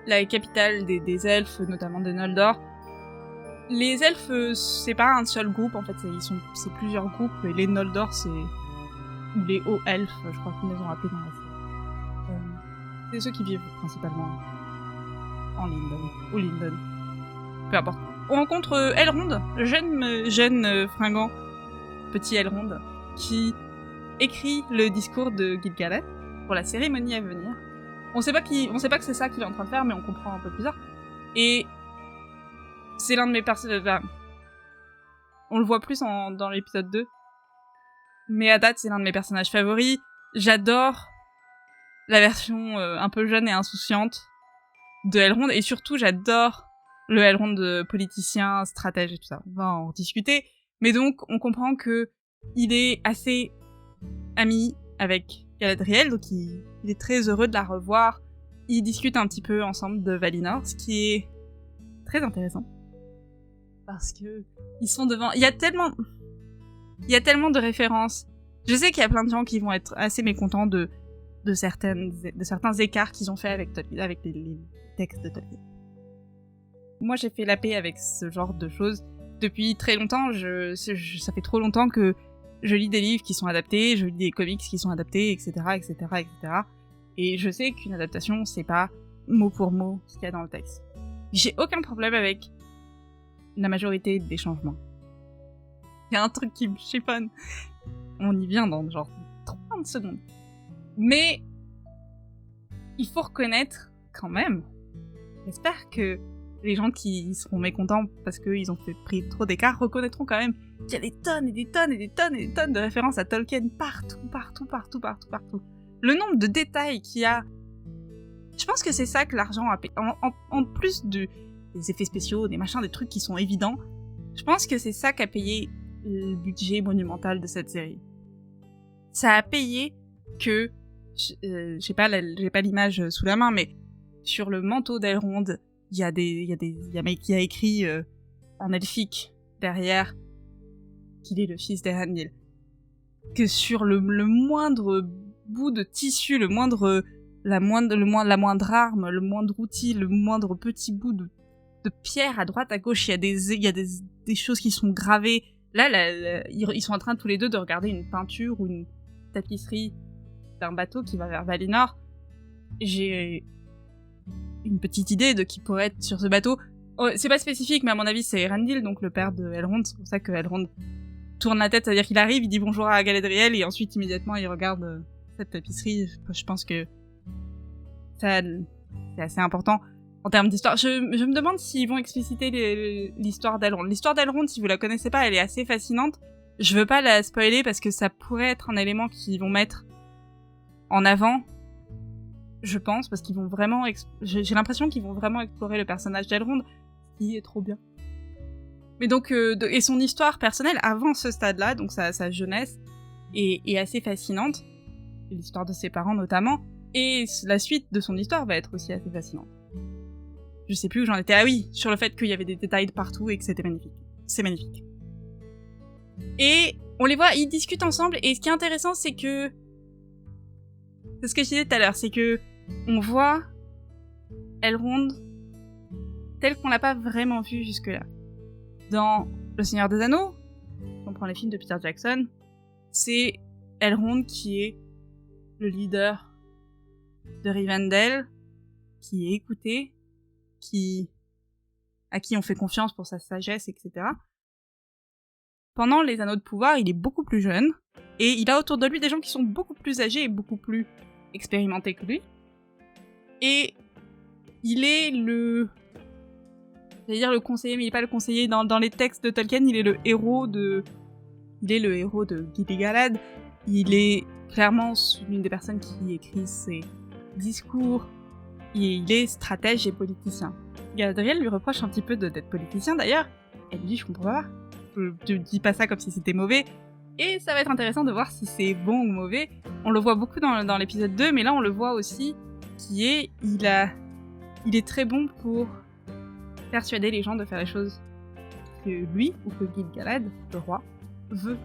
la capitale des elfes, notamment des Noldor. Les elfes, c'est pas un seul groupe, en fait, c'est plusieurs groupes, et les Noldor, ou les hauts elfes, je crois qu'ils les ont appelés dans la série. C'est ceux qui vivent principalement en Lindon, ou Lindon. Peu importe. On rencontre Elrond, jeune fringant, petit Elrond, qui écrit le discours de Gil-galad. pour la cérémonie à venir. On sait pas que c'est ça qu'il est en train de faire, mais on comprend un peu plus tard. Et c'est l'un de mes personnages. On le voit plus dans l'épisode 2. Mais à date, c'est l'un de mes personnages favoris. J'adore la version un peu jeune et insouciante de Elrond, et surtout j'adore le Elrond de politicien, stratège et tout ça. On va en discuter. Mais donc, on comprend que il est assez ami avec Galadriel, donc il est très heureux de la revoir. Ils discutent un petit peu ensemble de Valinor, ce qui est très intéressant. Parce que ils sont devant... Il y a tellement de références. Je sais qu'il y a plein de gens qui vont être assez mécontents de certains écarts qu'ils ont fait avec les textes de Tolkien. Moi, j'ai fait la paix avec ce genre de choses depuis très longtemps. Ça fait trop longtemps que je lis des livres qui sont adaptés, je lis des comics qui sont adaptés, etc., etc., etc. Et je sais qu'une adaptation, c'est pas mot pour mot ce qu'il y a dans le texte. J'ai aucun problème avec la majorité des changements. Il y a un truc qui me chiffonne. On y vient dans genre 30 secondes. Mais il faut reconnaître quand même, j'espère que les gens qui seront mécontents parce qu'ils ont pris trop d'écart reconnaîtront quand même qu'il y a des tonnes et des tonnes et des tonnes et des tonnes de références à Tolkien partout. Le nombre de détails qu'il y a, je pense que c'est ça que l'argent a payé. En plus des effets spéciaux, des machins, des trucs qui sont évidents, je pense que c'est ça qu'a payé le budget monumental de cette série. Ça a payé que, j'ai pas l'image sous la main, mais sur le manteau d'Elrond, il y a un mec qui a écrit en elfique derrière qu'il est le fils d'Erendil. Que sur le moindre bout de tissu, la moindre arme, le moindre outil, le moindre petit bout de pierre à droite, à gauche, il y a des choses qui sont gravées. Là, ils sont en train tous les deux de regarder une peinture ou une tapisserie d'un bateau qui va vers Valinor. J'ai une petite idée de qui pourrait être sur ce bateau. Oh, c'est pas spécifique, mais à mon avis, c'est Erendil, donc le père de Elrond. C'est pour ça que Elrond tourne la tête, c'est-à-dire qu'il arrive, il dit bonjour à Galadriel, et ensuite, immédiatement, il regarde cette tapisserie. Je pense que ça, c'est assez important en termes d'histoire. Je me demande s'ils vont expliciter l'histoire d'Elrond. L'histoire d'Elrond, si vous la connaissez pas, elle est assez fascinante. Je veux pas la spoiler parce que ça pourrait être un élément qu'ils vont mettre en avant, je pense, parce qu'ils vont vraiment... J'ai l'impression qu'ils vont vraiment explorer le personnage d'Elrond, ce qui est trop bien. Mais donc, et son histoire personnelle avant ce stade-là, donc sa jeunesse, est assez fascinante. L'histoire de ses parents notamment. Et la suite de son histoire va être aussi assez fascinante. Je sais plus où j'en étais. Ah oui, sur le fait qu'il y avait des détails de partout et que c'était magnifique. C'est magnifique. Et on les voit, ils discutent ensemble, et ce qui est intéressant, c'est que... C'est ce que je disais tout à l'heure, c'est que on voit Elrond tel qu'on l'a pas vraiment vu jusque-là. Dans Le Seigneur des Anneaux, on prend les films de Peter Jackson, c'est Elrond qui est le leader de Rivendell, qui est écouté, à qui on fait confiance pour sa sagesse, etc. Pendant les Anneaux de Pouvoir, il est beaucoup plus jeune, et il a autour de lui des gens qui sont beaucoup plus âgés et beaucoup plus expérimentés que lui. Et il est j'allais dire le conseiller, mais il est pas le conseiller. Dans les textes de Tolkien, il est le héros de Gil-galad. Il est clairement l'une des personnes qui écrit ses discours. Il est stratège et politicien. Galadriel lui reproche un petit peu d'être politicien d'ailleurs. Elle lui dit, je comprends pas. Je dis pas ça comme si c'était mauvais. Et ça va être intéressant de voir si c'est bon ou mauvais. On le voit beaucoup dans l'épisode 2, mais là on le voit aussi il est très bon pour persuader les gens de faire les choses que lui, ou que Gil-galad, le roi, veut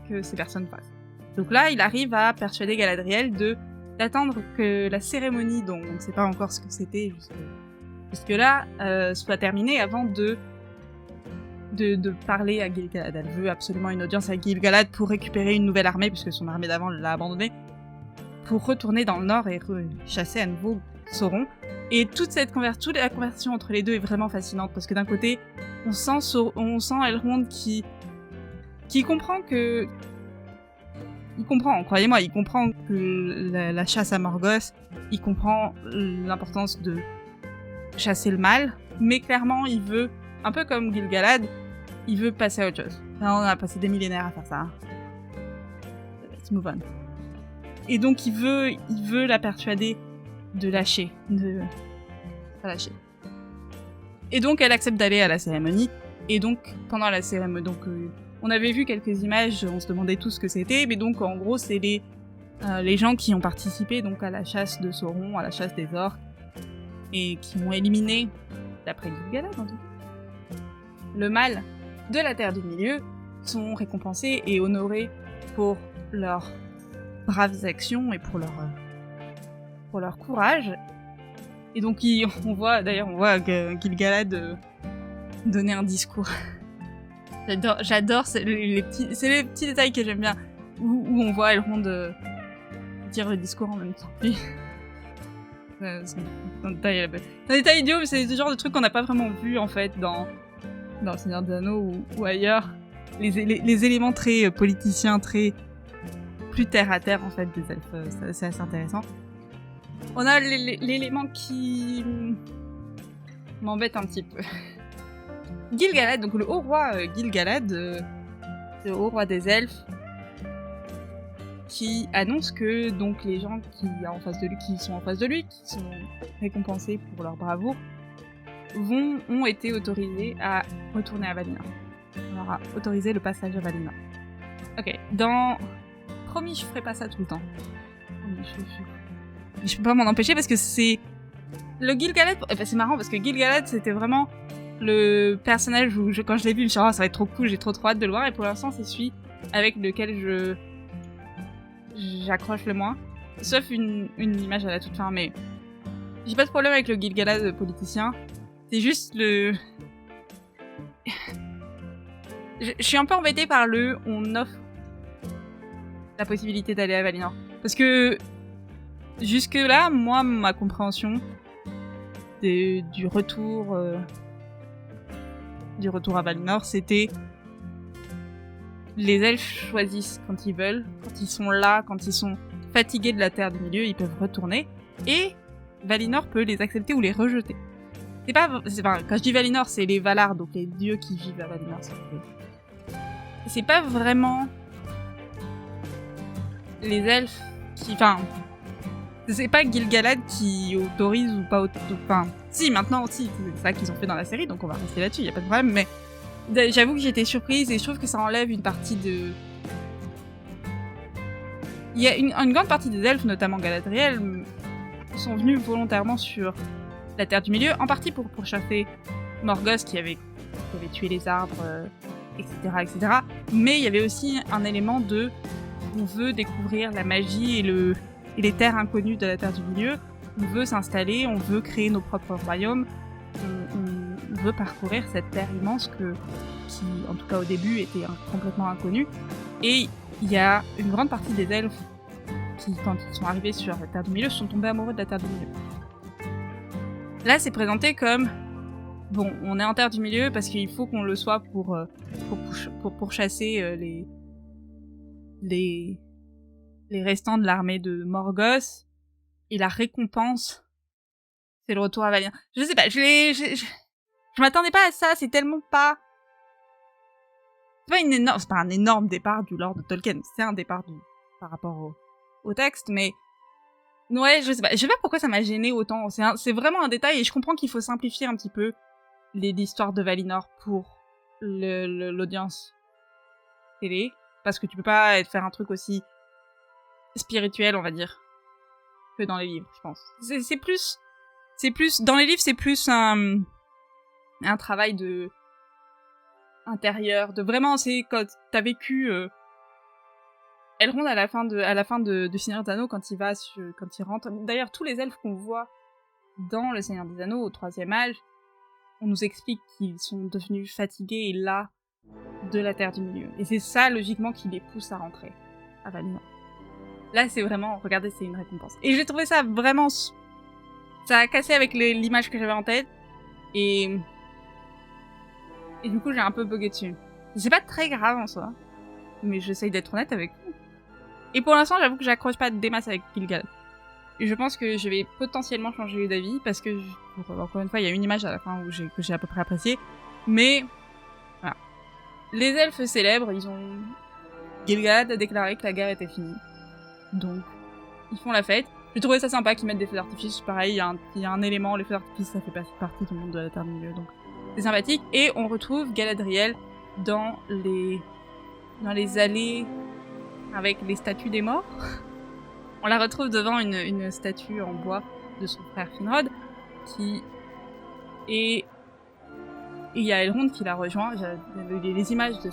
que ces personnes fassent. Donc là, il arrive à persuader Galadriel d'attendre que la cérémonie, dont on ne sait pas encore ce que c'était jusque-là, soit terminée avant de parler à Gil-galad. Elle veut absolument une audience avec Gil-galad pour récupérer une nouvelle armée, puisque son armée d'avant l'a abandonnée, pour retourner dans le nord et chasser à nouveau Sauron. Et toute la conversation entre les deux est vraiment fascinante, parce que d'un côté, on sent Elrond qui comprend que il comprend, croyez-moi, il comprend que la chasse à Morgoth, il comprend l'importance de chasser le mal, mais clairement, il veut, un peu comme Gil-galad, il veut passer à autre chose. Enfin, on a passé des millénaires à faire ça. Hein. Let's move on. Et donc, il veut la persuader de lâcher, de pas lâcher. Et donc, elle accepte d'aller à la cérémonie. Et donc, pendant la cérémonie, on avait vu quelques images, on se demandait tous ce que c'était, mais donc en gros c'est les gens qui ont participé donc à la chasse de Sauron, à la chasse des orques, et qui ont éliminé, d'après Gil-galad en tout cas, le mal de la Terre du Milieu, sont récompensés et honorés pour leurs braves actions et pour leur courage. Et donc on voit Gil-galad donner un discours. J'adore, c'est les petits détails que j'aime bien, où on voit Elrond dire le discours en même temps. C'est un détail idiot, mais c'est le genre de truc qu'on n'a pas vraiment vu en fait dans Le Seigneur des Anneaux ou ailleurs. Les éléments très politiciens, très plus terre à terre en fait des elfes, c'est assez intéressant. On a l'élément qui m'embête un petit peu. Gil-galad, donc le haut roi Gil-galad, le haut roi des elfes, qui annonce que donc les gens qui sont en face de lui, qui sont récompensés pour leur bravoure, ont été autorisés à retourner à Valinor. On leur a autorisé le passage à Valinor. Ok, promis, je ferai pas ça tout le temps. Je peux pas m'en empêcher parce que c'est le Gil-galad. C'est marrant parce que Gil-galad c'était vraiment le personnage où quand je l'ai vu, je me suis dit, oh, ça va être trop cool, j'ai trop hâte de le voir, et pour l'instant, c'est celui avec lequel j'accroche le moins. Sauf une image à la toute fin, mais j'ai pas de problème avec le Gil-galad politicien. C'est juste je suis un peu embêtée par on offre la possibilité d'aller à Valinor. Parce que jusque-là, moi, ma compréhension du retour à Valinor, c'était les elfes choisissent quand ils veulent, quand ils sont là, quand ils sont fatigués de la Terre du Milieu, ils peuvent retourner, et Valinor peut les accepter ou les rejeter. Quand je dis Valinor, c'est les Valar, donc les dieux qui vivent à Valinor. C'est pas vraiment les elfes c'est pas Gil-galad qui autorise ou pas si, maintenant aussi, c'est ça qu'ils ont fait dans la série, donc on va rester là-dessus, y a pas de problème, mais j'avoue que j'étais surprise et je trouve que ça enlève une partie de... Il y a une grande partie des elfes, notamment Galadriel, sont venus volontairement sur la Terre du Milieu, en partie pour chasser Morgoth qui avait tué les arbres, etc. Mais il y avait aussi un élément on veut découvrir la magie et les terres inconnues de la Terre du Milieu, on veut s'installer, on veut créer nos propres royaumes, on veut parcourir cette terre immense qui, en tout cas au début, était complètement inconnue. Et il y a une grande partie des elfes qui, quand ils sont arrivés sur la Terre du Milieu, sont tombés amoureux de la Terre du Milieu. Là, c'est présenté comme bon, on est en Terre du Milieu parce qu'il faut qu'on le soit pour chasser les restants de l'armée de Morgoth, et la récompense, c'est le retour à Valinor. Je sais pas, je m'attendais pas à ça, c'est tellement pas... C'est pas un énorme départ du lore de Tolkien, c'est un départ par rapport au texte, mais... Ouais, je sais pas pourquoi ça m'a gêné autant, c'est vraiment un détail, et je comprends qu'il faut simplifier un petit peu l'histoire de Valinor pour l'audience télé, parce que tu peux pas faire un truc aussi spirituel, on va dire, que dans les livres, je pense. C'est plus dans les livres, c'est plus un travail de intérieur, de vraiment, c'est quand t'as vécu Elrond à la fin de Seigneur des Anneaux, quand il rentre. D'ailleurs, tous les elfes qu'on voit dans Le Seigneur des Anneaux au 3e âge, on nous explique qu'ils sont devenus fatigués et las de la Terre du Milieu. Et c'est ça, logiquement, qui les pousse à rentrer à Valinor. Là, c'est vraiment, regardez, c'est une récompense. Et j'ai trouvé ça vraiment... Ça a cassé avec l'image que j'avais en tête. Et du coup, j'ai un peu bugué dessus. C'est pas très grave en soi. Mais j'essaye d'être honnête avec vous. Et pour l'instant, j'avoue que j'accroche pas des masses avec Gil-galad. Et je pense que je vais potentiellement changer d'avis, parce que, encore une fois, il y a une image à la fin que j'ai à peu près appréciée. Mais, voilà. Les elfes célèbres, Gil-galad a déclaré que la guerre était finie. Donc, ils font la fête. J'ai trouvé ça sympa qu'ils mettent des feux d'artifice. Pareil, il y a un élément, les feux d'artifice, ça fait partie du monde de la Terre du Milieu, donc c'est sympathique. Et on retrouve Galadriel dans les allées avec les statues des morts. On la retrouve devant une statue en bois de son frère Finrod, et il y a Elrond qui la rejoint. Les images de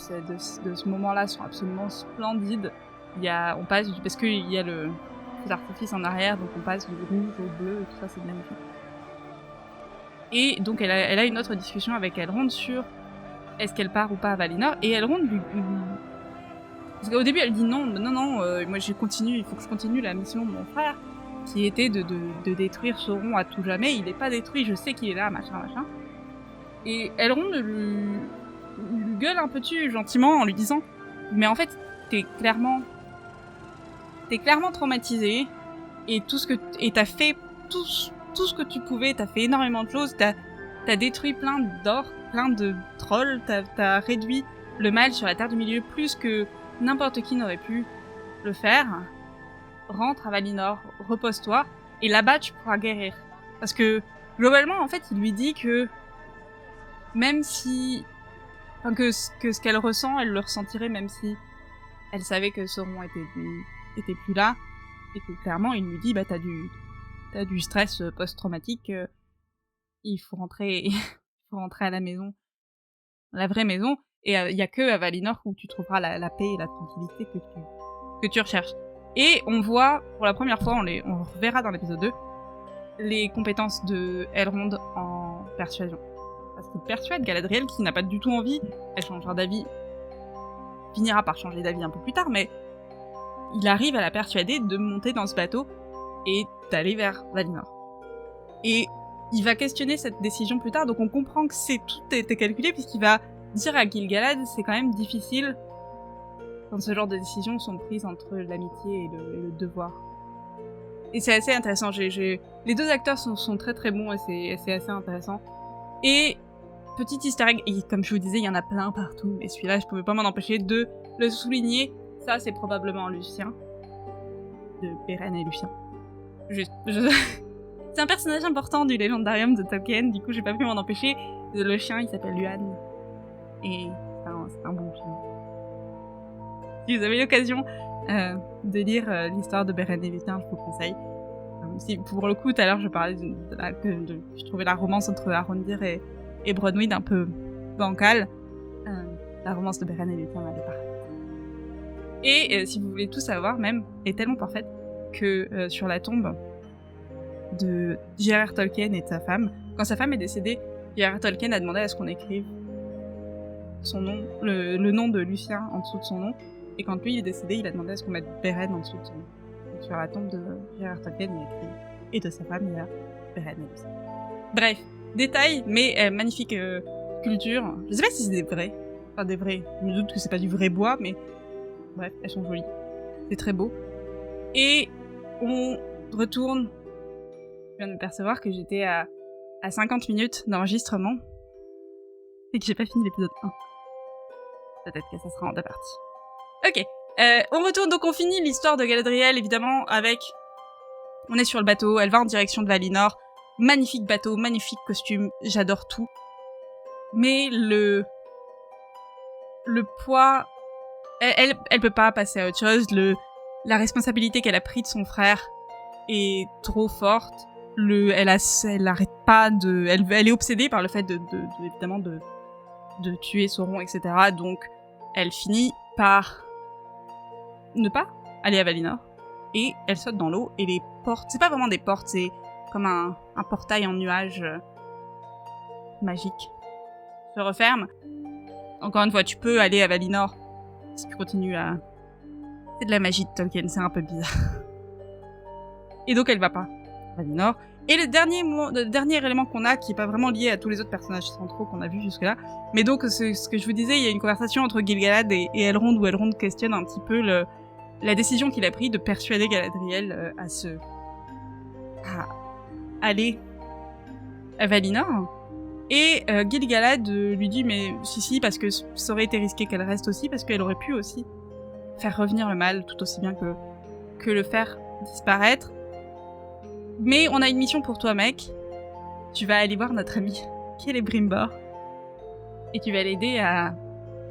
ce moment-là sont absolument splendides. On passe parce qu'il y a le feu d'artifice en arrière, donc on passe du rouge au bleu, et tout ça, c'est magnifique. Et donc elle a une autre discussion avec Elrond sur est-ce qu'elle part ou pas à Valinor, et Elrond parce qu'au début elle dit non, moi il faut que je continue la mission de mon frère, qui était de détruire Sauron à tout jamais. Il est pas détruit, je sais qu'il est là, machin. Et Elrond lui gueule un peu dessus gentiment en lui disant mais en fait t'es clairement traumatisé, et t'as fait tout ce que tu pouvais, t'as fait énormément de choses, t'as détruit plein d'orques, plein de trolls, t'as réduit le mal sur la Terre du Milieu plus que n'importe qui n'aurait pu le faire. Rentre à Valinor, repose-toi, et là-bas tu pourras guérir. Parce que, globalement, en fait, il lui dit que même si... que ce qu'elle ressent, elle le ressentirait même si elle savait que Sauron était plus là, et que clairement, il lui dit, bah t'as du stress post-traumatique, il faut rentrer à la maison, la vraie maison, et il y a que à Valinor où tu trouveras la paix et la tranquillité que tu recherches. Et on voit, pour la première fois, on reverra dans l'épisode 2, les compétences de Elrond en persuasion. Parce qu'il persuade Galadriel, qui n'a pas du tout envie, elle changera d'avis, finira par changer d'avis un peu plus tard, mais il arrive à la persuader de monter dans ce bateau et d'aller vers Valinor. Et il va questionner cette décision plus tard, donc on comprend que tout était calculé, puisqu'il va dire à Gil-galad, c'est quand même difficile quand ce genre de décisions sont prises entre l'amitié et le devoir. Et c'est assez intéressant. Les deux acteurs sont très très bons, et c'est assez intéressant. Et petit easter egg, et comme je vous disais, il y en a plein partout, et celui-là, je pouvais pas m'en empêcher de le souligner. Ça, c'est probablement Lucien, de Beren et Lucien. C'est un personnage important du Légendarium de Tolkien, du coup j'ai pas pu m'en empêcher. Le chien, il s'appelle Luan, et c'est un bon film. Si vous avez l'occasion de lire l'histoire de Beren et Lucien, je vous conseille. Si, pour le coup, tout à l'heure, je parlais je trouvais la romance entre Arondir et Bronwyn un peu bancale. La romance de Beren et Lucien, elle est parfaite. Et si vous voulez tout savoir, même, est tellement parfaite que sur la tombe de J.R.R. Tolkien et de sa femme, quand sa femme est décédée, J.R.R. Tolkien a demandé à ce qu'on écrive son nom, le nom de Lucien en dessous de son nom, et quand lui il est décédé, il a demandé à ce qu'on mette Beren en dessous de son nom. Donc, sur la tombe de J.R.R. Tolkien, il a écrit, et de sa femme, il y a Beren et Lucien. Bref, détail, mais magnifique sculpture. Je sais pas si c'est des vrais. Enfin, des vrais. Je me doute que c'est pas du vrai bois, mais bref, elles sont jolies. C'est très beau. Et on retourne. Je viens de me percevoir que j'étais à 50 minutes d'enregistrement et que j'ai pas fini l'épisode 1. Peut-être que ça sera en deux parties. Ok. On retourne, donc on finit l'histoire de Galadriel, évidemment, avec... On est sur le bateau, elle va en direction de Valinor. Magnifique bateau, magnifique costume, j'adore tout. Mais le poids... Elle peut pas passer à autre chose. La responsabilité qu'elle a prise de son frère est trop forte. Elle arrête pas de... Elle est obsédée par le fait évidemment de tuer Sauron, etc. Donc, elle finit par ne pas aller à Valinor. Et elle saute dans l'eau, et les portes... C'est pas vraiment des portes, c'est comme un portail en nuage magique. Se referme. Encore une fois, tu peux aller à Valinor si tu continues à... C'est de la magie de Tolkien, c'est un peu bizarre. Et donc elle va pas à Valinor. Et le dernier élément qu'on a, qui est pas vraiment lié à tous les autres personnages centraux qu'on a vus jusque-là, mais donc ce que je vous disais, il y a une conversation entre Gil-galad et Elrond, où Elrond questionne un petit peu la décision qu'il a prise de persuader Galadriel à aller à Valinor. Et Gil-galad lui dit mais si parce que ça aurait été risqué qu'elle reste aussi, parce qu'elle aurait pu aussi faire revenir le mal tout aussi bien que le faire disparaître. Mais on a une mission pour toi mec, tu vas aller voir notre ami Celebrimbor et tu vas l'aider à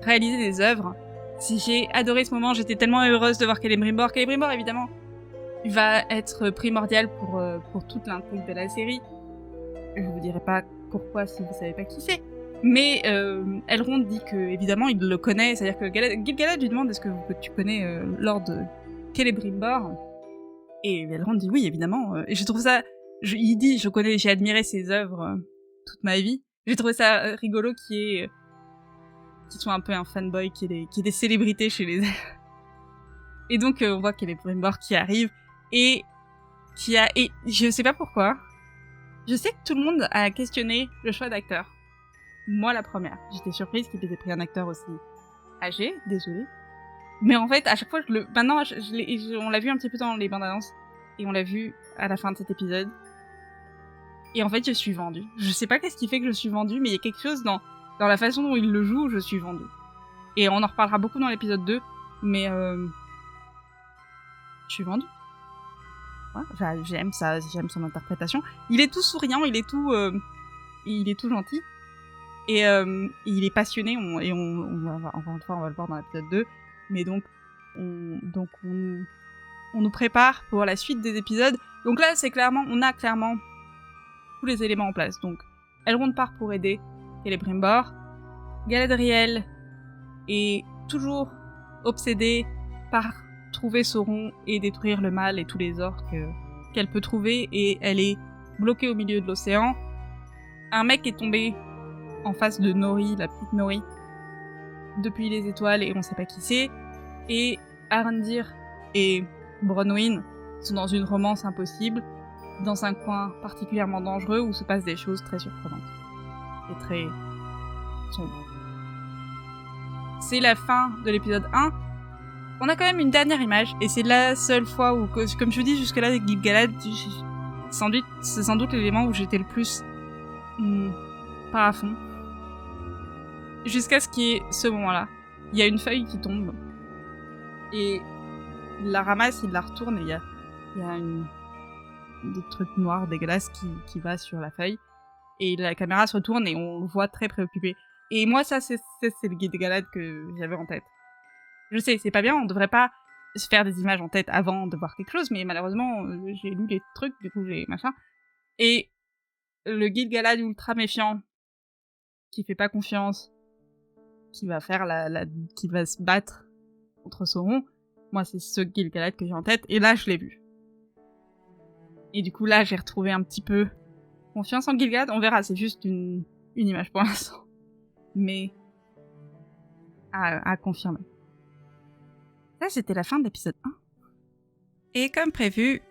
réaliser des œuvres. Si j'ai adoré ce moment, j'étais tellement heureuse de voir Celebrimbor. Celebrimbor évidemment va être primordial pour toute l'intrigue de la série. Je vous dirai pas pourquoi si vous savez pas qui c'est. Mais Elrond dit que évidemment il le connaît, c'est-à-dire que Gil-galad lui demande est-ce que tu connais Lord Celebrimbor, et Elrond dit oui évidemment. Et je trouve ça, il dit j'ai admiré ses œuvres toute ma vie. J'ai trouvé ça rigolo qu'il soit un peu un fanboy, qu'il y ait des célébrités chez les elfes. Et donc on voit Celebrimbor qui arrive et je sais pas pourquoi. Je sais que tout le monde a questionné le choix d'acteur. Moi, la première. J'étais surprise qu'il ait pris un acteur aussi âgé, désolée. Mais en fait, à chaque fois, maintenant, on l'a vu un petit peu dans les bandes annonces, et on l'a vu à la fin de cet épisode. Et en fait, je suis vendue. Je sais pas qu'est-ce qui fait que je suis vendue, mais il y a quelque chose dans la façon dont il le joue, je suis vendue. Et on en reparlera beaucoup dans l'épisode 2, mais je suis vendue. Ouais, j'aime son interprétation. Il est tout souriant, il est tout gentil. Et il est passionné, on va le voir dans l'épisode 2. Mais donc on nous prépare pour la suite des épisodes. Donc là, on a clairement tous les éléments en place. Donc, Elrond part pour aider Celebrimbor. Galadriel est toujours obsédée par trouver Sauron et détruire le mal et tous les orques qu'elle peut trouver, et elle est bloquée au milieu de l'océan. Un mec est tombé en face de Nori, la petite Nori, depuis les étoiles, et on sait pas qui c'est. Et Arondir et Bronwyn sont dans une romance impossible, dans un coin particulièrement dangereux où se passent des choses très surprenantes et très sombres. C'est la fin de l'épisode 1. On a quand même une dernière image, et c'est la seule fois où, comme je vous dis, jusque-là, avec Gil-galad, c'est sans doute l'élément où j'étais le plus pas à fond. Jusqu'à ce qu'il y ait ce moment-là. Il y a une feuille qui tombe, et il la ramasse, il la retourne, et il y a des trucs noirs dégueulasses qui va sur la feuille, et la caméra se retourne, et on le voit très préoccupé. Et moi, ça, c'est le Gil-galad que j'avais en tête. Je sais, c'est pas bien, on devrait pas se faire des images en tête avant de voir quelque chose, mais malheureusement, j'ai lu les trucs, du coup j'ai machin. Et le Gil-galad ultra méfiant, qui fait pas confiance, qui va faire qui va se battre contre Sauron, moi c'est ce Gil-galad que j'ai en tête, et là je l'ai vu. Et du coup là j'ai retrouvé un petit peu confiance en Gil-galad, on verra, c'est juste une image pour l'instant. Mais à confirmer. Ça, c'était la fin de l'épisode 1. Et comme prévu,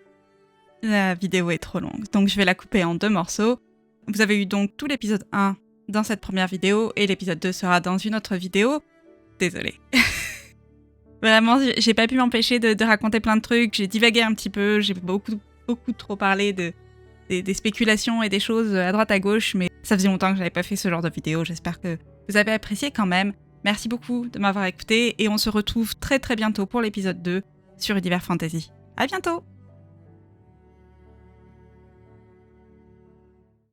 la vidéo est trop longue, donc je vais la couper en 2 morceaux. Vous avez eu donc tout l'épisode 1 dans cette première vidéo, et l'épisode 2 sera dans une autre vidéo. Désolée. Vraiment, j'ai pas pu m'empêcher de raconter plein de trucs, j'ai divagué un petit peu, j'ai beaucoup trop parlé des spéculations et des choses à droite à gauche, mais ça faisait longtemps que j'avais pas fait ce genre de vidéo, j'espère que vous avez apprécié quand même. Merci beaucoup de m'avoir écouté, et on se retrouve très très bientôt pour l'épisode 2 sur Univers Fantasy. À bientôt!